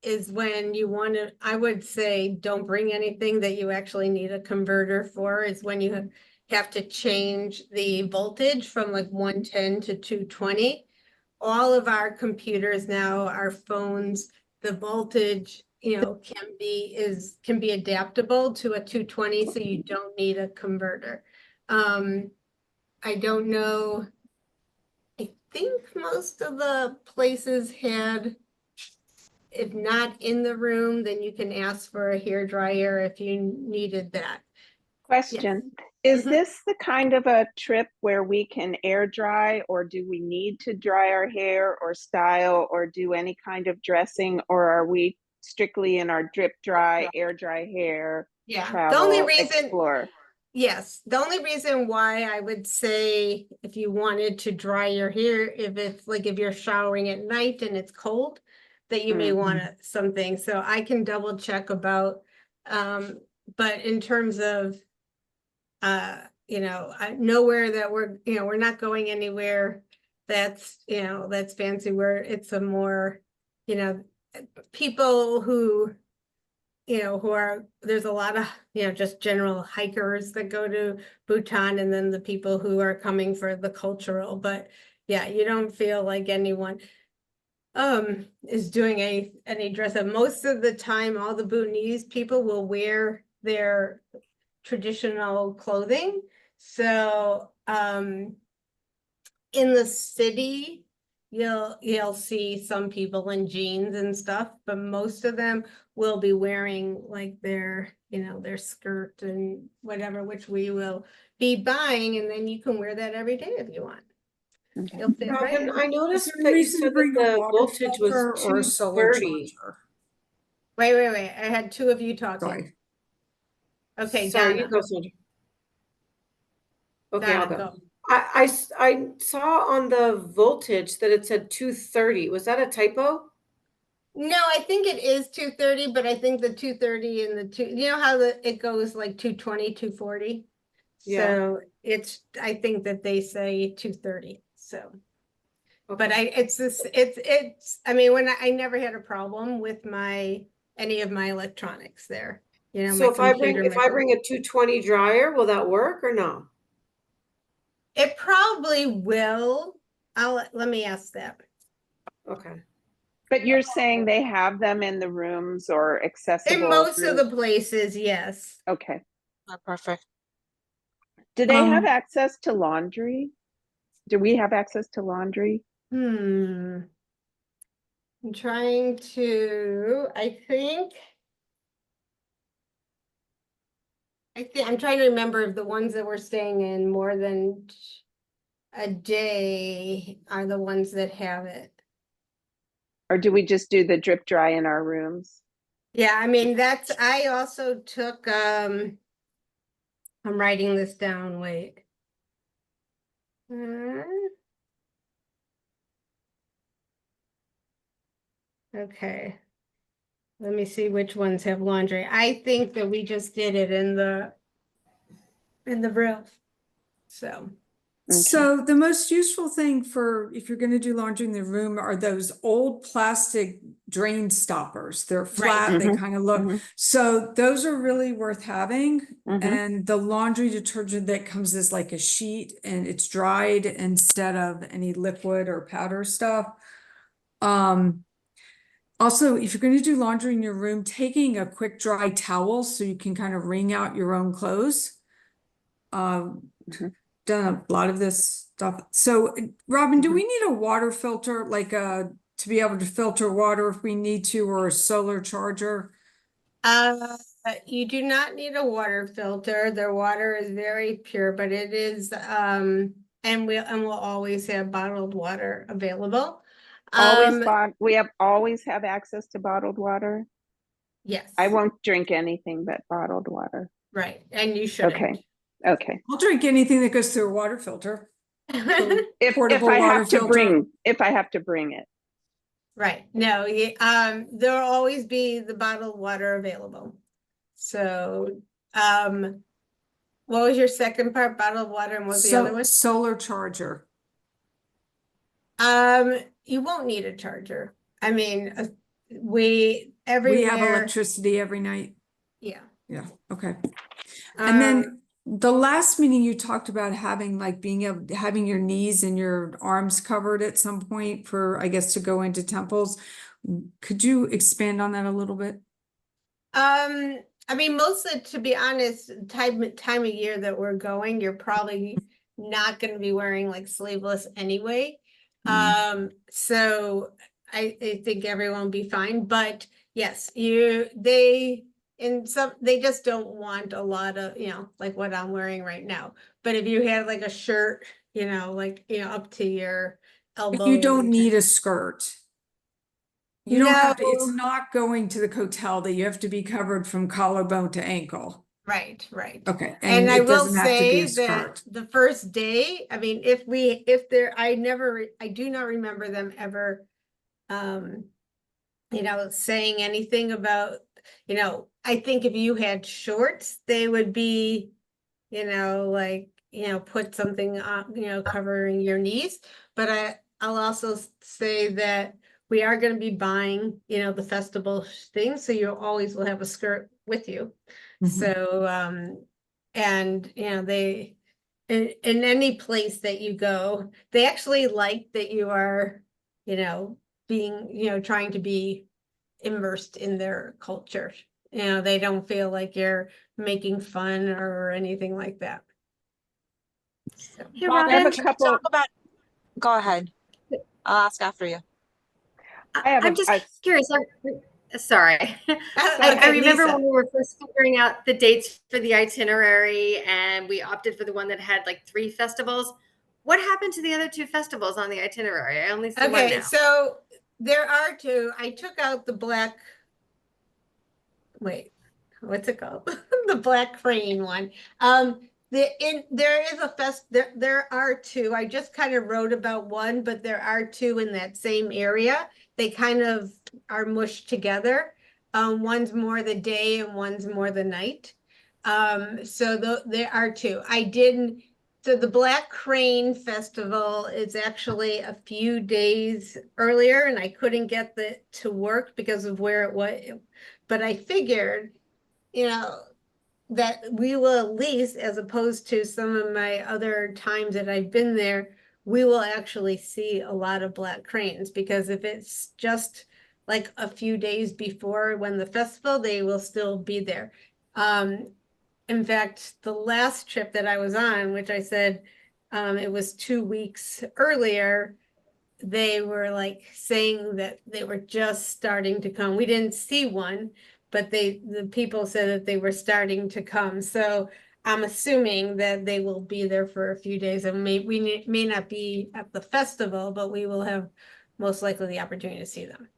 is when you want to, I would say don't bring anything that you actually need a converter for, is when you have to change the voltage from like 110 to 220. All of our computers now, our phones, the voltage, can be adaptable to a 220, so you don't need a converter. I don't know. I think most of the places had, if not in the room, then you can ask for a hair dryer if you needed that. Question, is Mhm. this the kind of a trip where we can air dry, or do we need to dry our hair or style or do any kind of dressing, or are we strictly in our drip dry, air dry hair Yeah, the travel, only reason, explore. yes, the only reason why I would say if you wanted to dry your hair, if it's like if you're showering at night and it's cold, that you may want something. So I can double check about, but in terms of, nowhere that we're not going anywhere that's, that's fancy, where it's a more, people who, there's a lot of, just general hikers that go to Bhutan, and then the people who are coming for the cultural, but yeah, you don't feel like anyone is doing any dress up. Most of the time, all the Bhutanese people will wear their traditional clothing. So in the city, you'll see some people in jeans and stuff, but most of them will be wearing like their skirt and whatever, which we will be buying, and then you can wear that every day if you want. Okay. You'll fit right Robin, in. I Is noticed there a that you reason to said that bring a the water voltage was filter or a solar 230. charger? Wait, I had two of you talking. Sorry. Okay, Sorry, Donna. you go, Sandra. Okay, I'll Donna, go. go. I saw on the voltage that it said 230. Was that a typo? No, I think it is 230, but I think the 230 and the two, how it goes like 220, 240. Yeah. So I think that they say 230. So, but Okay. I mean, when I never had a problem with any of my electronics there. So my if I computer, bring a 220 dryer, will that work or no? It probably will. Let me ask that. Okay. But you're saying they have them in the rooms or accessible? In most of through- the places, yes. Okay. Perfect. Do they have access to laundry? Do we have access to laundry? I'm trying to, I'm trying to remember if the ones that we're staying in more than a day are the ones that have it. Or do we just do the drip dry in our rooms? Yeah, I mean, I also took, I'm writing this down, wait. Okay. Let me see which ones have laundry. I think that we just did it in the room. So, So the most useful thing for if you're going to do laundry in the room are those old plastic drain stoppers. They're flat, they kind of look. So those are really worth having. And the laundry detergent that comes as like a sheet and it's dried instead of any liquid or powder stuff. Also, if you're going to do laundry in your room, taking a quick dry towel so you can kind of wring out your own clothes. Done a lot of this stuff. So, Robin, do we need a water filter, like to be able to filter water if we need to, or a solar charger? you do not need a water filter. Their water is very pure, but it is, and we'll always have bottled water available. We always have access to bottled water. Yes. I won't drink anything but bottled water. Right, and you shouldn't. Okay. I'll drink anything that goes through a water filter. If Portable I water have to filter. bring it. Right, no, there'll always be the bottled water available. So, what was your second part? Bottled water, and what's the other one? Solar charger. You won't need a charger. I mean, we have everywhere. electricity every night. Yeah. Yeah, okay. And then the last meeting you talked about having having your knees and your arms covered at some point for, I guess, to go into temples. Could you expand on that a little bit? I mean, mostly, to be honest, time of year that we're going, you're probably not going to be wearing like sleeveless anyway. So I think everyone will be fine, but yes, they just don't want a lot of, like what I'm wearing right now. But if you had like a shirt, up to your elbow. You don't need a skirt. You don't have to, it's No. not going to the hotel that you have to be covered from collarbone to ankle. Right, right. Okay, And and I it will doesn't have to be say a that skirt. the first day, I mean, I do not remember them ever, um, saying anything about, I think if you had shorts, they would be, like, put something on, covering your knees. But I'll also say that we are going to be buying, the festival thing, so you always will have a skirt with you. Mhm. So, and, in any place that you go, they actually like that you are, being, trying to be immersed in their culture. They don't feel like you're making fun or anything like that. So, Hey, Robin, I have a can you couple. talk about, go ahead. I'll ask after you. I have I'm a- just I- curious. Sorry. I Okay, remember Lisa. when we were first figuring out the dates for the itinerary and we opted for the one that had like 3 festivals. What happened to the other 2 festivals on the itinerary? I only see one Okay, now. so there are 2. I took out the black, wait, what's it called? The black crane one. There is a there are 2. I just kind of wrote about one, but there are 2 in that same area. They kind of are mushed together. One's more the day and one's more the night. So there are 2. So the Black Crane Festival is actually a few days earlier, and I couldn't get to work because of where it was. But I figured, that we will at least, as opposed to some of my other times that I've been there, we will actually see a lot of black cranes, because if it's just like a few days before when the festival, they will still be there. In fact, the last trip that I was on, which I said, it was 2 weeks earlier, they were like saying that they were just starting to come. We didn't see one, but the people said that they were starting to come. So I'm assuming that they will be there for a few days, and we may not be at the festival, but we will have most likely the opportunity to see them.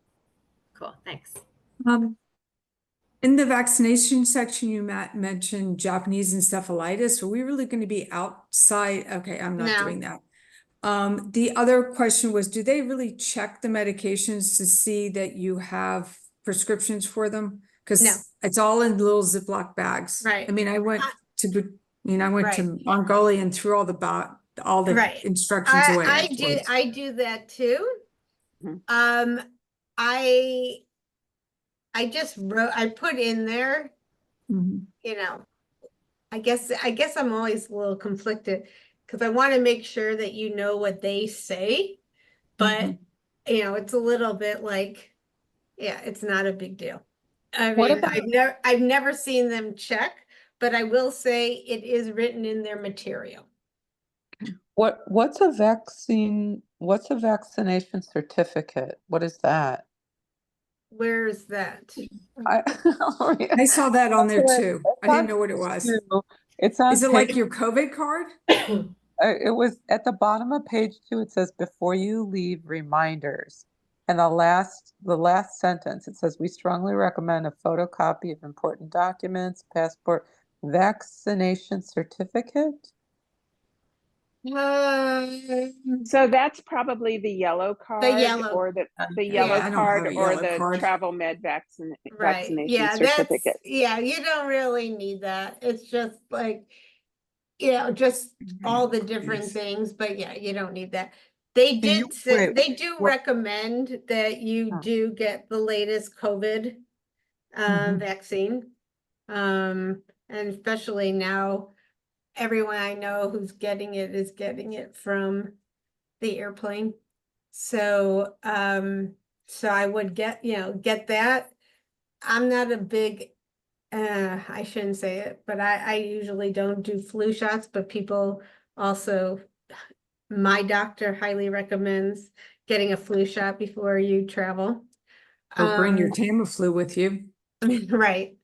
Cool, thanks. In the vaccination section, you mentioned Japanese encephalitis. Are we really going to be outside? Okay, I'm not No. doing that. The other question was, do they really check the medications to see that you have prescriptions for them? No. Because it's all in little Ziploc bags. Right. I mean, I went to Right. Mongolia and threw all the Right. instructions away I afterwards. do that too. Mhm. I just wrote, I put in there, Mhm. I guess I'm always a little conflicted, because I want to make sure that you know what they say, but it's a little bit like, yeah, it's not a big deal. I What mean, about- I've never seen them check, but I will say it is written in their material. What's a vaccination certificate? What is that? Where is that? I, I saw that on there That's too. what- I didn't know what it was. It's on Is it page, like your COVID card? it was at the bottom of page 2. It says, before you leave, reminders. And the last sentence, it says, we strongly recommend a photocopy of important documents, passport, vaccination certificate. So that's probably the yellow card yellow. or the Okay. yellow Yeah. I don't card have a or yellow the card. travel med Right. vaccination Yeah, certificate. yeah, you don't really need that. It's just like, just all the different things, but yeah, you don't need that. They you- did say, wait, they do what- recommend that you Huh. do get the latest COVID vaccine. And especially now, everyone I know who's getting it is getting it from the airplane. So, so I would get that. I'm not a big, I shouldn't say it, but I usually don't do flu shots, but people also, my doctor highly recommends getting a flu shot before you travel. Or bring your Tamiflu with you. Right.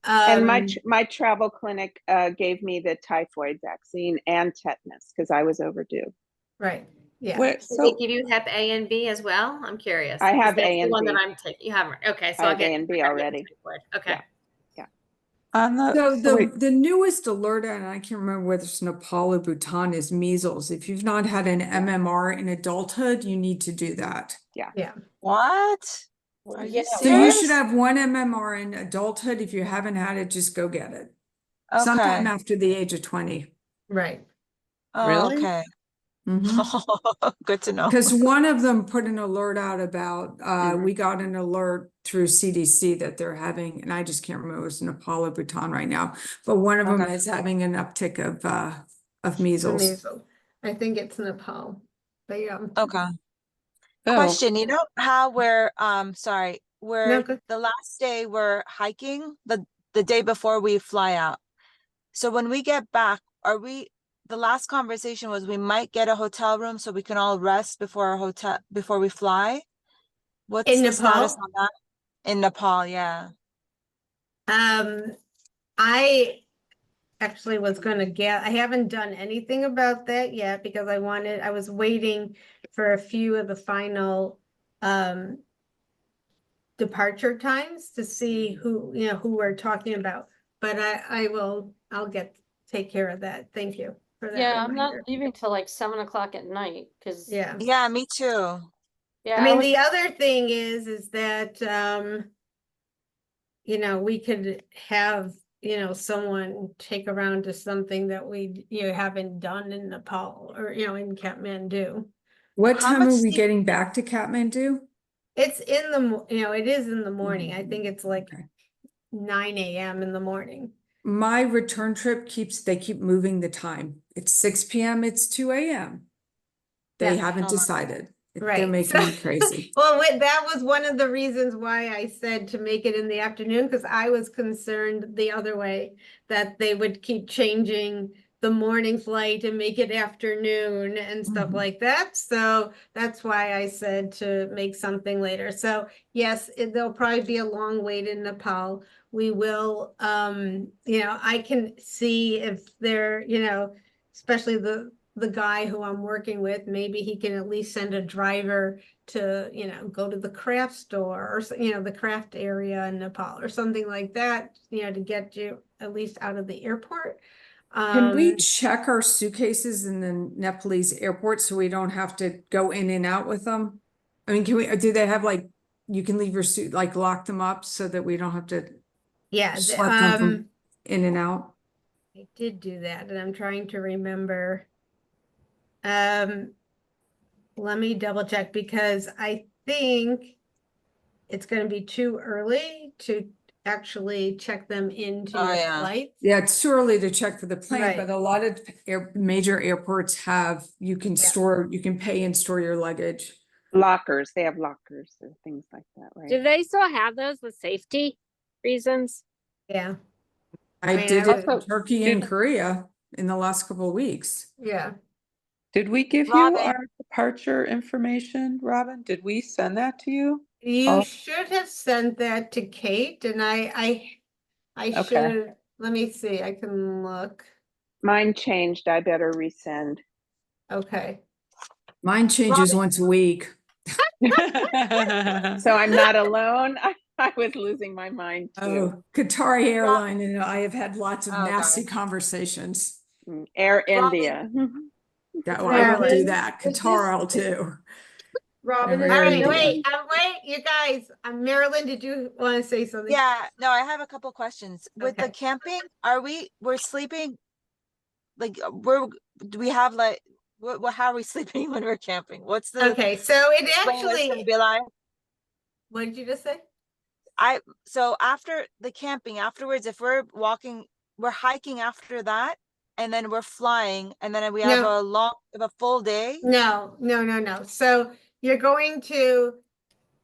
And my travel clinic gave me the typhoid vaccine and tetanus because I was overdue. Right. Yeah. Wait, Did they so give you HEP A and B as well? I'm curious. I 'cause have that's A the and one that B. I'm taking. You haven't. Okay, so I I'll have get A and B I gotta get already. the whiteboard. Okay. Yeah. on the, So so wait, the newest alert, and I can't remember whether it's Nepal or Bhutan, is measles. If you've not had an MMR in adulthood, you need to do that. Yeah. What? Are you Yeah. So you should serious? have one MMR in adulthood. If you haven't had it, just go get it. Sometime Okay. after the age of 20. Right. Oh, really? okay. Good to know. Because one of them put an alert out about, Mhm. we got an alert through CDC that they're having, and I just can't remember, it was Nepal or Bhutan right now, but one of them Okay. is having an uptick of The measles. measles. I think it's Nepal. But yeah. Okay. Oh, Question, you know how sorry, No, we're good. the last day we're hiking, the day before we fly out. So when we get back, the last conversation was we might get a hotel room so we can all rest before we fly. What's In the status Nepal? on that? In Nepal, yeah. I actually was gonna I haven't done anything about that yet because I was waiting for a few of the final departure times to see who we're talking about. But I'll take care of that. Thank you for that Yeah, I'm not reminder. leaving till like 7 o'clock at night, because, Yeah. Yeah, me too. yeah, I I mean, was, the other thing is that we could have, someone take around to something that we, haven't done in Nepal or, in Kathmandu. What How time much are we sleep? getting back to Kathmandu? It's in the, it is in the morning. I think it's like Okay. 9 a.m. in the morning. My return trip they keep moving the time. It's 6 p.m., it's 2 a.m. They Yeah. haven't Oh my- decided. They're Right. making me crazy. Well, that was one of the reasons why I said to make it in the afternoon, because I was concerned the other way that they would keep changing the morning flight and make it afternoon and stuff Mhm. like that. So that's why I said to make something later. So yes, there'll probably be a long wait in Nepal. We will, I can see if they're, especially the guy who I'm working with, maybe he can at least send a driver to, go to the craft store or, the craft area in Nepal or something like that, to get you at least out of the airport. Can we check our suitcases in the Nepalese airport so we don't have to go in and out with them? I mean, do they have you can leave your suit, lock them up so that we don't have to Yeah, schlep them from in and out? I did do that, and I'm trying to remember. Let me double check because I think it's going to be too early to actually check them into Oh, your yeah. flight. Yeah, it's too early to check for the plane, Right. but a lot of major airports have, you can pay and store your luggage. Lockers, they have lockers or things like that, right? Do they still have those with safety reasons? Yeah. I mean, did I it in Also, Turkey and did- Korea in the last couple of weeks. Yeah. did we give you Robin. our departure information, Robin? Did we send that to you? You Oh. should have sent that to Kate, and I Okay. should, let me see, I can look. Mine changed, I better resend. Okay. Mine changes Robin. once a week. So I'm not alone. I was losing my mind too. Oh, Qatari airline, and I have had lots of Oh, nasty gosh. conversations. Air Robin. India. That I won't do Maryland. that. Is Qatar, I'll this- do. Robin, Never is All Air right, India. wait, you guys, Marilyn, did you want to say something? Yeah, no, I have a couple questions. With the Okay. camping, we're sleeping, do we have how are we sleeping when we're camping? What's the Okay, so it explain what it's gonna actually, be like? what did you just say? So after the camping, afterwards, if we're hiking after that, and then we're flying, and then we have No. a full day. No. So you're going to,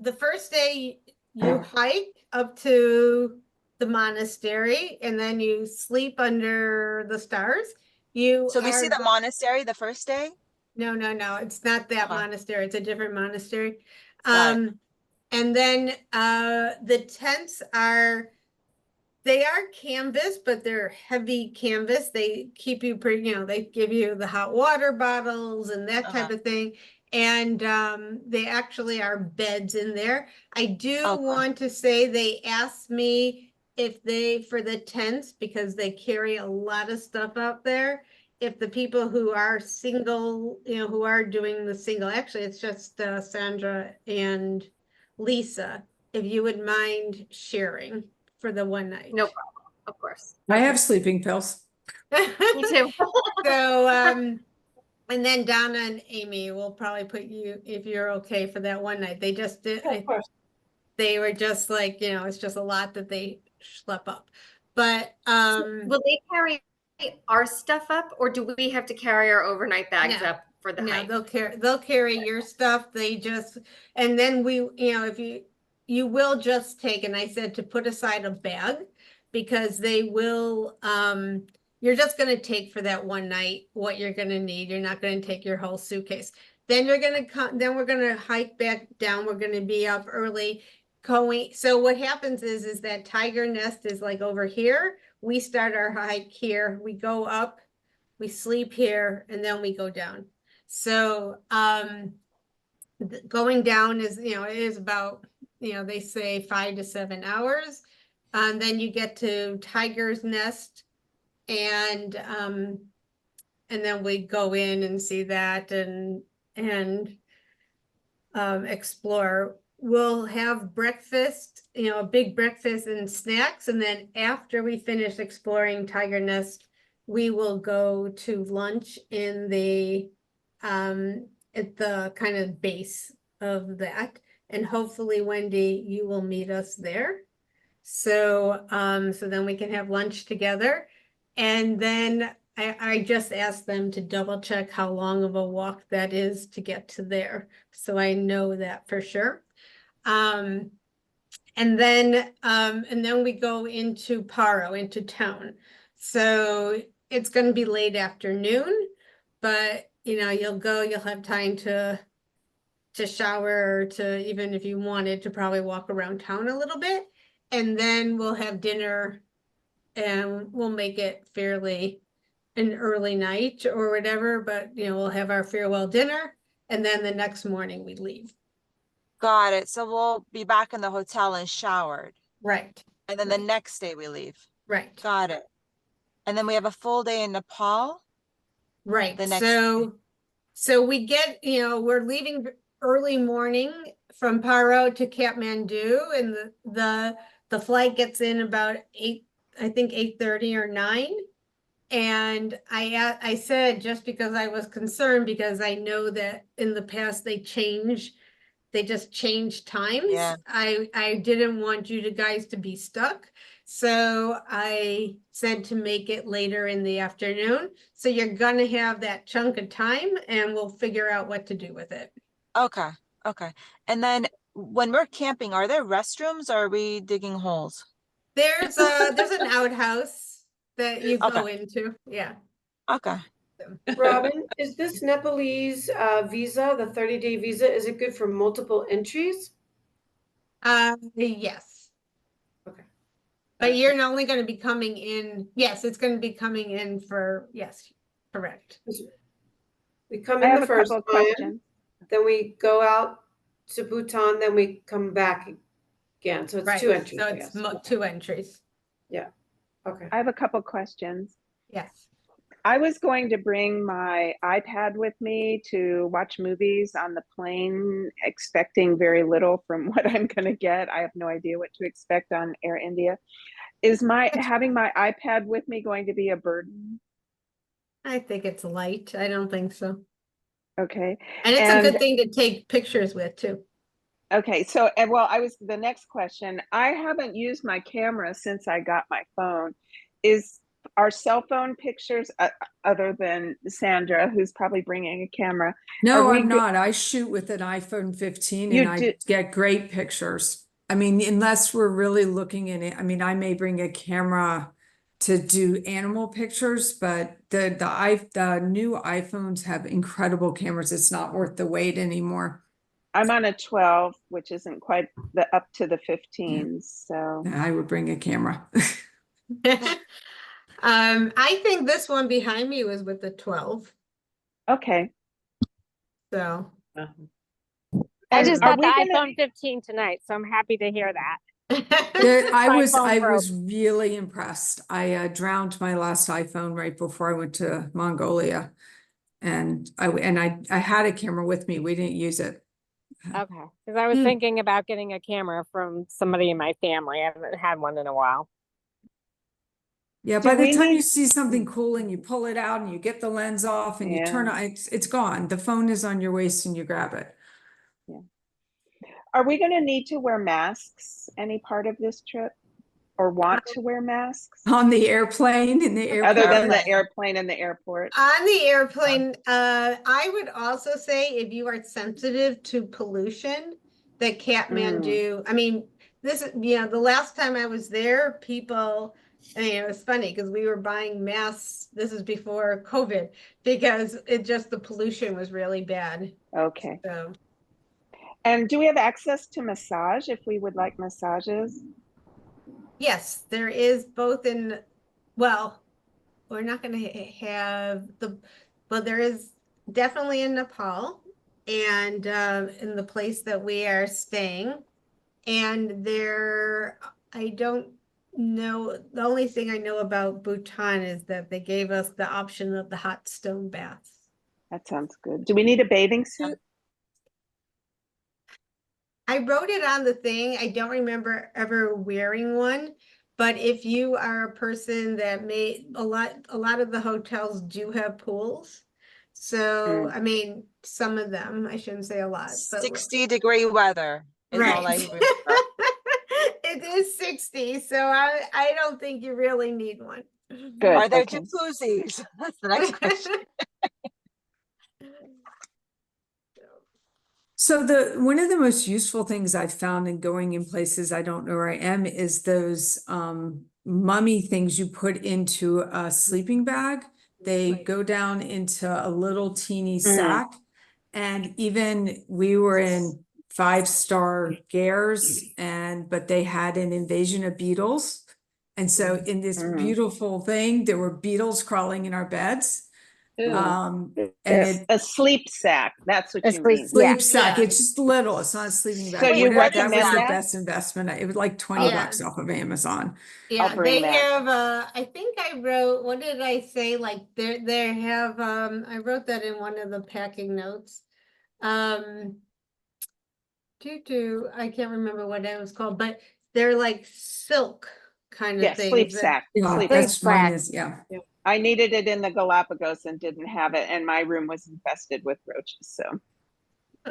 the first day you hike up to the monastery and then you sleep under the stars. So we see the monastery the first day. No, it's not that Okay. monastery. It's a different monastery. Got it. And then the tents are They are canvas, but they're heavy canvas. They keep you pretty, they give you the hot water bottles and that type of thing. And they actually are beds in there. I do Okay. want to say they asked me if for the tents, because they carry a lot of stuff out there, if the people who are single, who are doing the single, actually, it's just Sandra and Lisa, if you would mind sharing for the one night. No problem, of course. I have sleeping pills. Me too. So, and then Donna and Amy will probably put you, if you're okay for that one night. They just did, Of course. they were just like, it's just a lot that they schlep up. But, Will they carry our stuff up, or do we have to carry our overnight bags No. up for the no, hike? they'll carry your stuff. They just, and then if you will just take, and I said to put aside a bag, because they will, you're just gonna take for that one night what you're gonna need. You're not gonna take your whole suitcase. Then you're gonna come, then we're gonna hike back down. We're gonna be up early going. So what happens is that Tiger Nest is like over here. We start our hike here. We go up, we sleep here, and then we go down. So going down is, it is about, they say 5 to 7 hours. And then you get to Tiger's Nest, and then we go in and see that and explore. We'll have breakfast, a big breakfast and snacks, and then after we finish exploring Tiger Nest, we will go to lunch in the at the kind of base of that, and hopefully Wendy, you will meet us there. So so then we can have lunch together, and then I just asked them to double check how long of a walk that is to get to there, so I know that for sure. And then we go into Paro, into town. So it's going to be late afternoon, but you'll have time to shower, to, even if you wanted to, probably walk around town a little bit, and then we'll have dinner, and we'll make it fairly an early night or whatever, but we'll have our farewell dinner, and then the next morning we leave. Got it. So we'll be back in the hotel and showered. Right. And then the next day we leave. Right. Got it. And then we have a full day in Nepal. Right. The next So we get, we're leaving early morning from Paro to Kathmandu, and the flight gets in about 8:30 or 9. And I said, just because I was concerned, because I know that in the past they just change times. Yeah. I didn't want you guys to be stuck. So I said to make it later in the afternoon. So you're gonna have that chunk of time, and we'll figure out what to do with it. Okay. Okay. And then when we're camping, are there restrooms, or are we digging holes? There's an outhouse that you go Okay. into. Yeah. Okay. Robin, is this Nepalese visa, the 30-day visa, is it good for multiple entries? Yes. Okay. But you're only going to be coming in. Yes, it's going to be coming in for, yes, correct. We come I in have the a first couple time, questions. then we go out to Bhutan, then we come back again. So it's Right. 2 entries, So I it's guess. 2 entries. Okay. I have a couple questions. Yes. I was going to bring my iPad with me to watch movies on the plane, expecting very little from what I'm going to get. I have no idea what to expect on Air India. Is having my iPad with me going to be a burden? I think it's light. I don't think so. Okay. And it's a good thing to take pictures with too. Okay, so, well, the next question, I haven't used my camera since I got my phone. Are cell phone pictures, other than Sandra, who's probably bringing a camera? No, I'm not. I shoot with an iPhone 15 and I get great pictures. I mean, unless we're really looking in it. I mean, I may bring a camera to do animal pictures, but the new iPhones have incredible cameras. It's not worth the wait anymore. I'm on a 12, which isn't quite up to the 15s. So I would bring a camera. I think this one behind me was with the 12, Okay. so. I And just are got the we gonna- iPhone 15 tonight, so I'm happy to hear that. I My was phone I broke. was really impressed. I drowned my last iPhone right before I went to Mongolia, and I had a camera with me. We didn't use it. Okay, because I was thinking about getting a camera from somebody in my family. I haven't had one in a while. Yeah, Do by the we time need- you see something cool and you pull it out and you get the lens off and you turn Yeah. it, it's gone. The phone is on your waist and you grab it. Are we gonna need to wear masks any part of this trip? Or want to wear masks? On the airplane, in the airport. Other than the Airplane. airplane and the airport? On the airplane, I would also say if you are sensitive to pollution, that Kathmandu, I mean, this is, the last time I was there, people, I mean, it was funny because we were buying masks. This is before COVID because the pollution was really bad. Okay. So, And do we have access to massage if we would like massages? yes, there is both well, we're not going to have there is definitely in Nepal and in the place that we are staying. And I don't know, the only thing I know about Bhutan is that they gave us the option of the hot stone baths. That sounds good. Do we need a bathing suit? I wrote it on the thing. I don't remember ever wearing one. But if you are a person that a lot of the hotels do have pools. So, I mean, some of them, I shouldn't say a lot, but 60-degree weather is all I right. remember. It is 60, so I don't think you really need one. Good. Are there Okay. jacuzzis? That's the next question. So one of the most useful things I've found in going in places I don't know where I am is those mummy things you put into a sleeping bag. They Right. go down into a little teeny sack. And even we were in 5-star Gares but they had an invasion of beetles. And so in this beautiful thing, there were beetles crawling in our beds. And A sleep sack. That's what A you sleep- mean. sleep sack, Yeah. it's just little, it's not a sleeping bag. So you Whatever, that was recommend the that? best investment. It was like 20 Yeah. bucks off of Amazon. Yeah, bring they that. have I think I wrote, what did I say? Like they have I wrote that in one of the packing notes. I can't remember what it was called, but they're like silk kind of Yeah, things. sleep that- sack. Yeah, Sleep that's sack. mine is, yeah. I needed it in the Galapagos and didn't have it, and my room was infested with roaches. So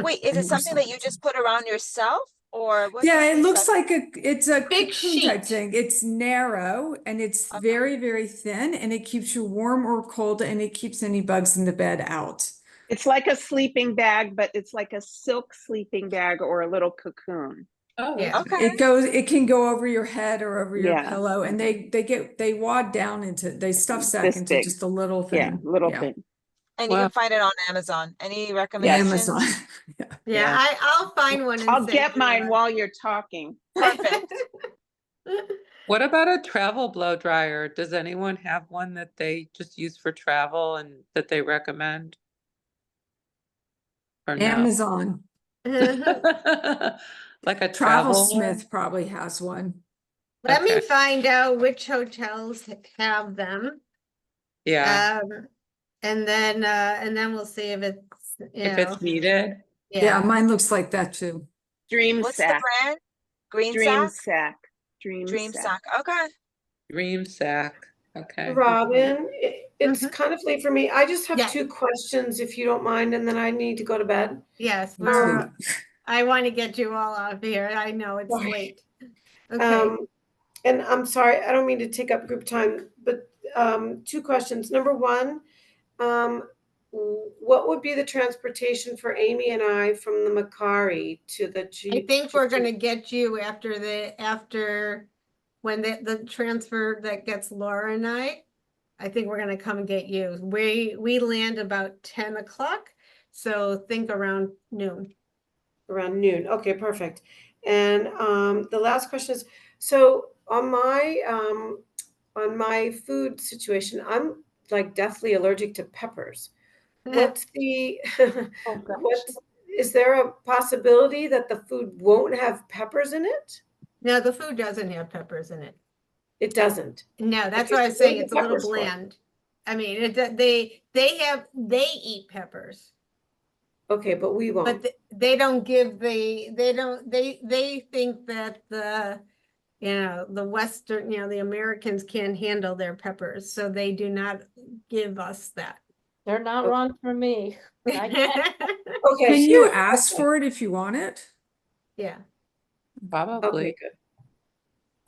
Wait, is it something that you just put around yourself or what? Yeah, it looks like it's a Big cocoon type sheet. thing. It's narrow and it's very, very thin and it keeps you warm or cold and it keeps any bugs in the bed out. it's like a sleeping bag, but it's like a silk sleeping bag or a little cocoon. Oh, Yeah. Okay. It can go over your head or over your Yeah. pillow and they wad down they stuff sack This into big. just a little Yeah, thing. little Yeah. thing. And you Wow. can find it on Amazon. Any recommendations? Amazon. Yeah, Yeah. I'll find one and I'll send get you mine one. while you're talking. Perfect. What about a travel blow dryer? Does anyone have one that they just use for travel and that they recommend? Or no? Amazon. Like a Travel travel Smith probably has one. Let me Okay. find out which hotels have them. Yeah, And then we'll see if it's, if it's needed. Yeah, mine looks like that too. Dream What's the sack. brand? Green Dream sack? sack. Dream Dream sack. sack. Okay. Dream sack. Okay. Robin, it's Mhm. kind of late for me. I just have Yeah. 2 questions, if you don't mind, and then I need to go to bed. Yes, Me too. I want to get you all out of here. I know it's Sorry. late. Okay. And I'm sorry, I don't mean to take up group time, but 2 questions. Number 1, what would be the transportation for Amy and I from the Macari to the I think we're gonna get you after when the transfer that gets Laura and I think we're gonna come and get you. We land about 10 o'clock, so think around noon. around noon. Okay, perfect. And the last question is, so on my on my food situation, I'm like deathly allergic to peppers. What's the, Oh, gosh. what, is there a possibility that the food won't have peppers in it? No, the food doesn't have peppers in it. It doesn't. No, that's Okay, why I so was saying what are it's the a little peppers for? bland. I mean, they eat peppers, Okay, but we but won't. they don't give they think that the Western, the Americans can't handle their peppers, so they do not give us that. They're not Okay. wrong for me. I can't. Okay. Can you phew, ask okay. for it if you want it? Yeah. Probably. Okay,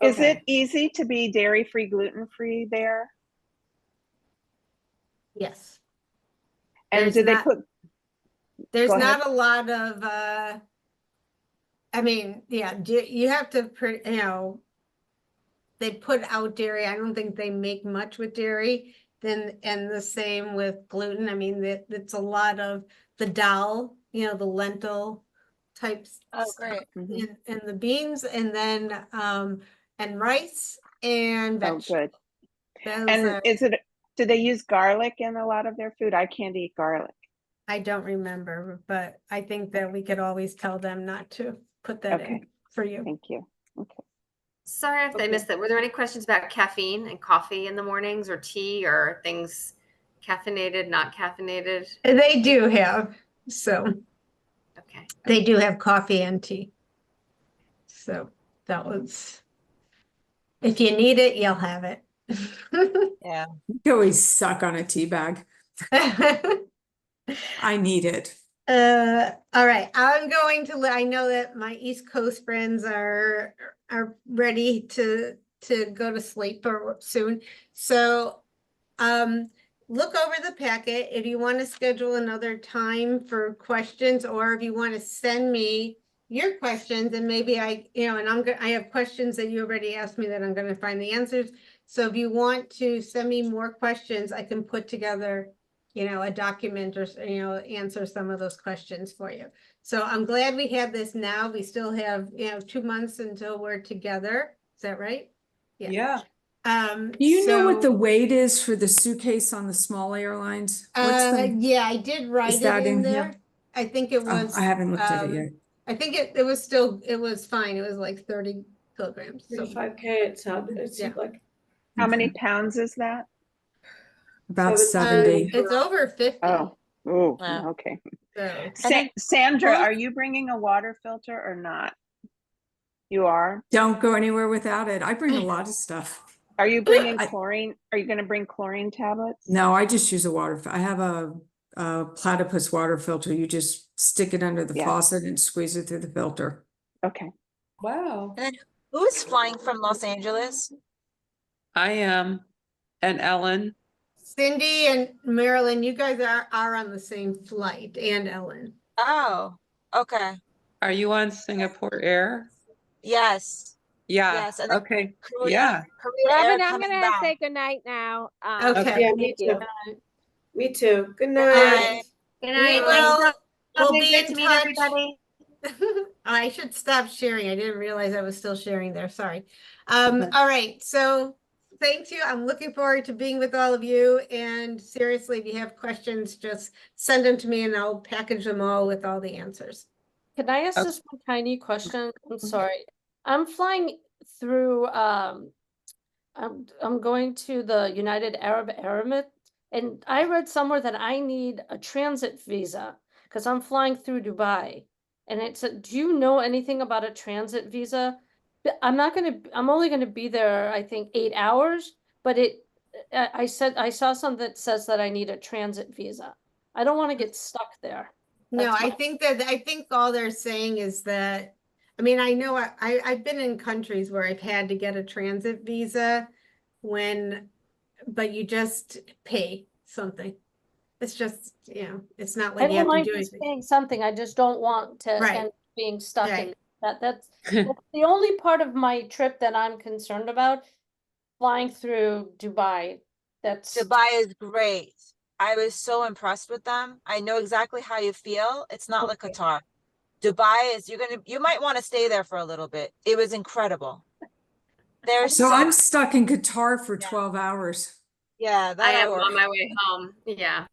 good. Is it easy to be dairy-free, gluten-free there? Yes. And There's do they not- put, There's Go ahead. not a lot of, I mean, yeah, you have to, they put out dairy. I don't think they make much with dairy. And the same with gluten. I mean, it's a lot of the dal, the lentil types. Oh, great. And the beans, and then, and rice and oh, vegetables. good. Those And are- do they use garlic in a lot of their food? I can't eat garlic. I don't remember, but I think that we could always tell them not to put that Okay. in for you. Thank you. Okay. Sorry if I Okay. missed that. Were there any questions about caffeine and coffee in the mornings, or tea, or things caffeinated, not caffeinated? They do have, so Okay. they do have coffee and tea. So that was, if you need it, you'll have it. Yeah. You always suck on a tea bag. I need it. All right, I'm going to, I know that my East Coast friends are ready to go to sleep or soon. So, look over the packet if you want to schedule another time for questions, or if you want to send me your questions, and maybe I have questions that you already asked me that I'm going to find the answers. So if you want to send me more questions, I can put together a document, or answer some of those questions for you. So I'm glad we have this now. We still have 2 months until we're together. Is that right? Yeah. Do you know what the So, weight is for the suitcase on the small airlines? What's the, yeah, I did write that it in in here? there. I think it oh, was. I haven't looked at it yet. I think it was fine. It was like 30 kilograms. So 35K, it Yeah. seemed like. How many Okay. pounds is that? About 70. 70. it's over 50. Oh, Wow. okay. So Sandra, Well- are you bringing a water filter or not? You are? Don't go anywhere without it. I bring a lot of stuff. Are you bringing I- chlorine? Are you going to bring chlorine tablets? No, I just use a water. I have a platypus water filter. You just stick it under the Yeah. faucet and squeeze it through the filter. Okay. Wow. And then who is flying from Los Angeles? I am. And Ellen. Cindy and Marilyn, you guys are on the same flight, and Ellen. Oh, okay. Are you on Singapore Air? Yes. Yeah. Yes. And then Okay. Korea, Yeah. Korea Air Robin, I'm coming gonna back. say goodnight now. Okay. Yeah, me Thank you. too. Me too. Good Bye. night. Good We night. will- Thanks. we'll Robin. be Good in to meet touch. everybody. I should stop sharing. I didn't realize I was still sharing there. Sorry. Okay. All right. So thank you. I'm looking forward to being with all of you. And seriously, if you have questions, just send them to me and I'll package them all with all the answers. Can I ask Okay. just one tiny question? I'm sorry. I'm flying through I'm going to the United Arab Emirates, and I read somewhere that I need a transit visa because I'm flying through Dubai. And it said, do you know anything about a transit visa? I'm only gonna be there, I think, 8 hours, but I saw something that says that I need a transit visa. I don't want to get stuck there. No, That's I my- think all they're saying is that, I mean, I know I've been in countries where I've had to get a transit visa but you just pay something. It's just, it's not I like you have don't to mind do just anything. paying something. I just don't want to Right. end up being stuck in Right. that. That's the only part of my trip that I'm concerned about. Flying through Dubai. That's Dubai is great. I was so impressed with them. I know exactly how you feel. It's not like Okay. Qatar. Dubai is, you might want to stay there for a little bit. It was incredible. There's So so, I'm stuck in Qatar for Yeah. 12 hours. yeah, I that am I on my way home. Yeah.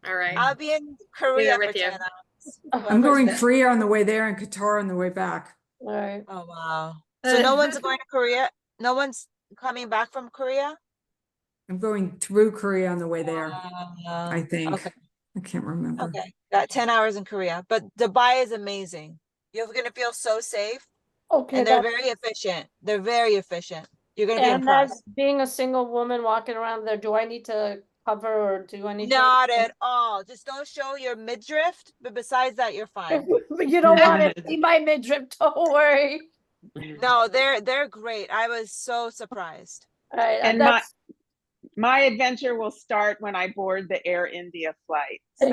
All right. I'll be in Korea with for you. 10 hours. I'm Whoever's going there. Korea on the way there and Qatar on the way back. All right. Oh, wow. So no one's going to Korea? No one's coming back from Korea? I'm going through Korea on the way there, I think. Okay. I can't remember. Okay. Got 10 hours in Korea, but Dubai is amazing. You're going to feel so safe, Okay, and they're that's, very efficient. They're very efficient. You're going to be and impressed. as being a single woman walking around there, do I need to cover or do anything? Not at all. Just don't show your midriff, but besides that, you're fine. But you don't want to see my midriff, don't worry. No, they're great. I was so surprised. All right, And that's my adventure will start when I board the Air India flight. So.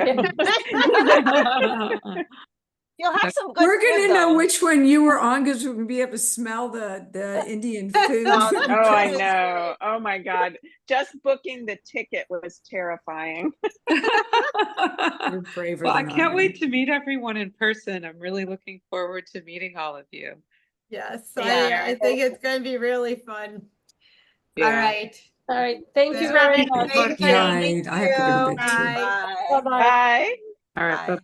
You'll have some good We're food, gonna know though. which one you were on because we're gonna be able to smell the Indian food. Oh, Oh, I It's know. Oh my God. Just booking the ticket was terrifying. You're braver Well, I than can't am. wait to meet everyone in person. I'm really looking forward to meeting all of you. Yes, Yeah. I think it's gonna be really fun. All Yeah. right. all right. Thank you Thanks, very Robin. much. Thank Good you. night. I have to go to bed too. Bye. Bye. Bye. All right. Bye. Bye.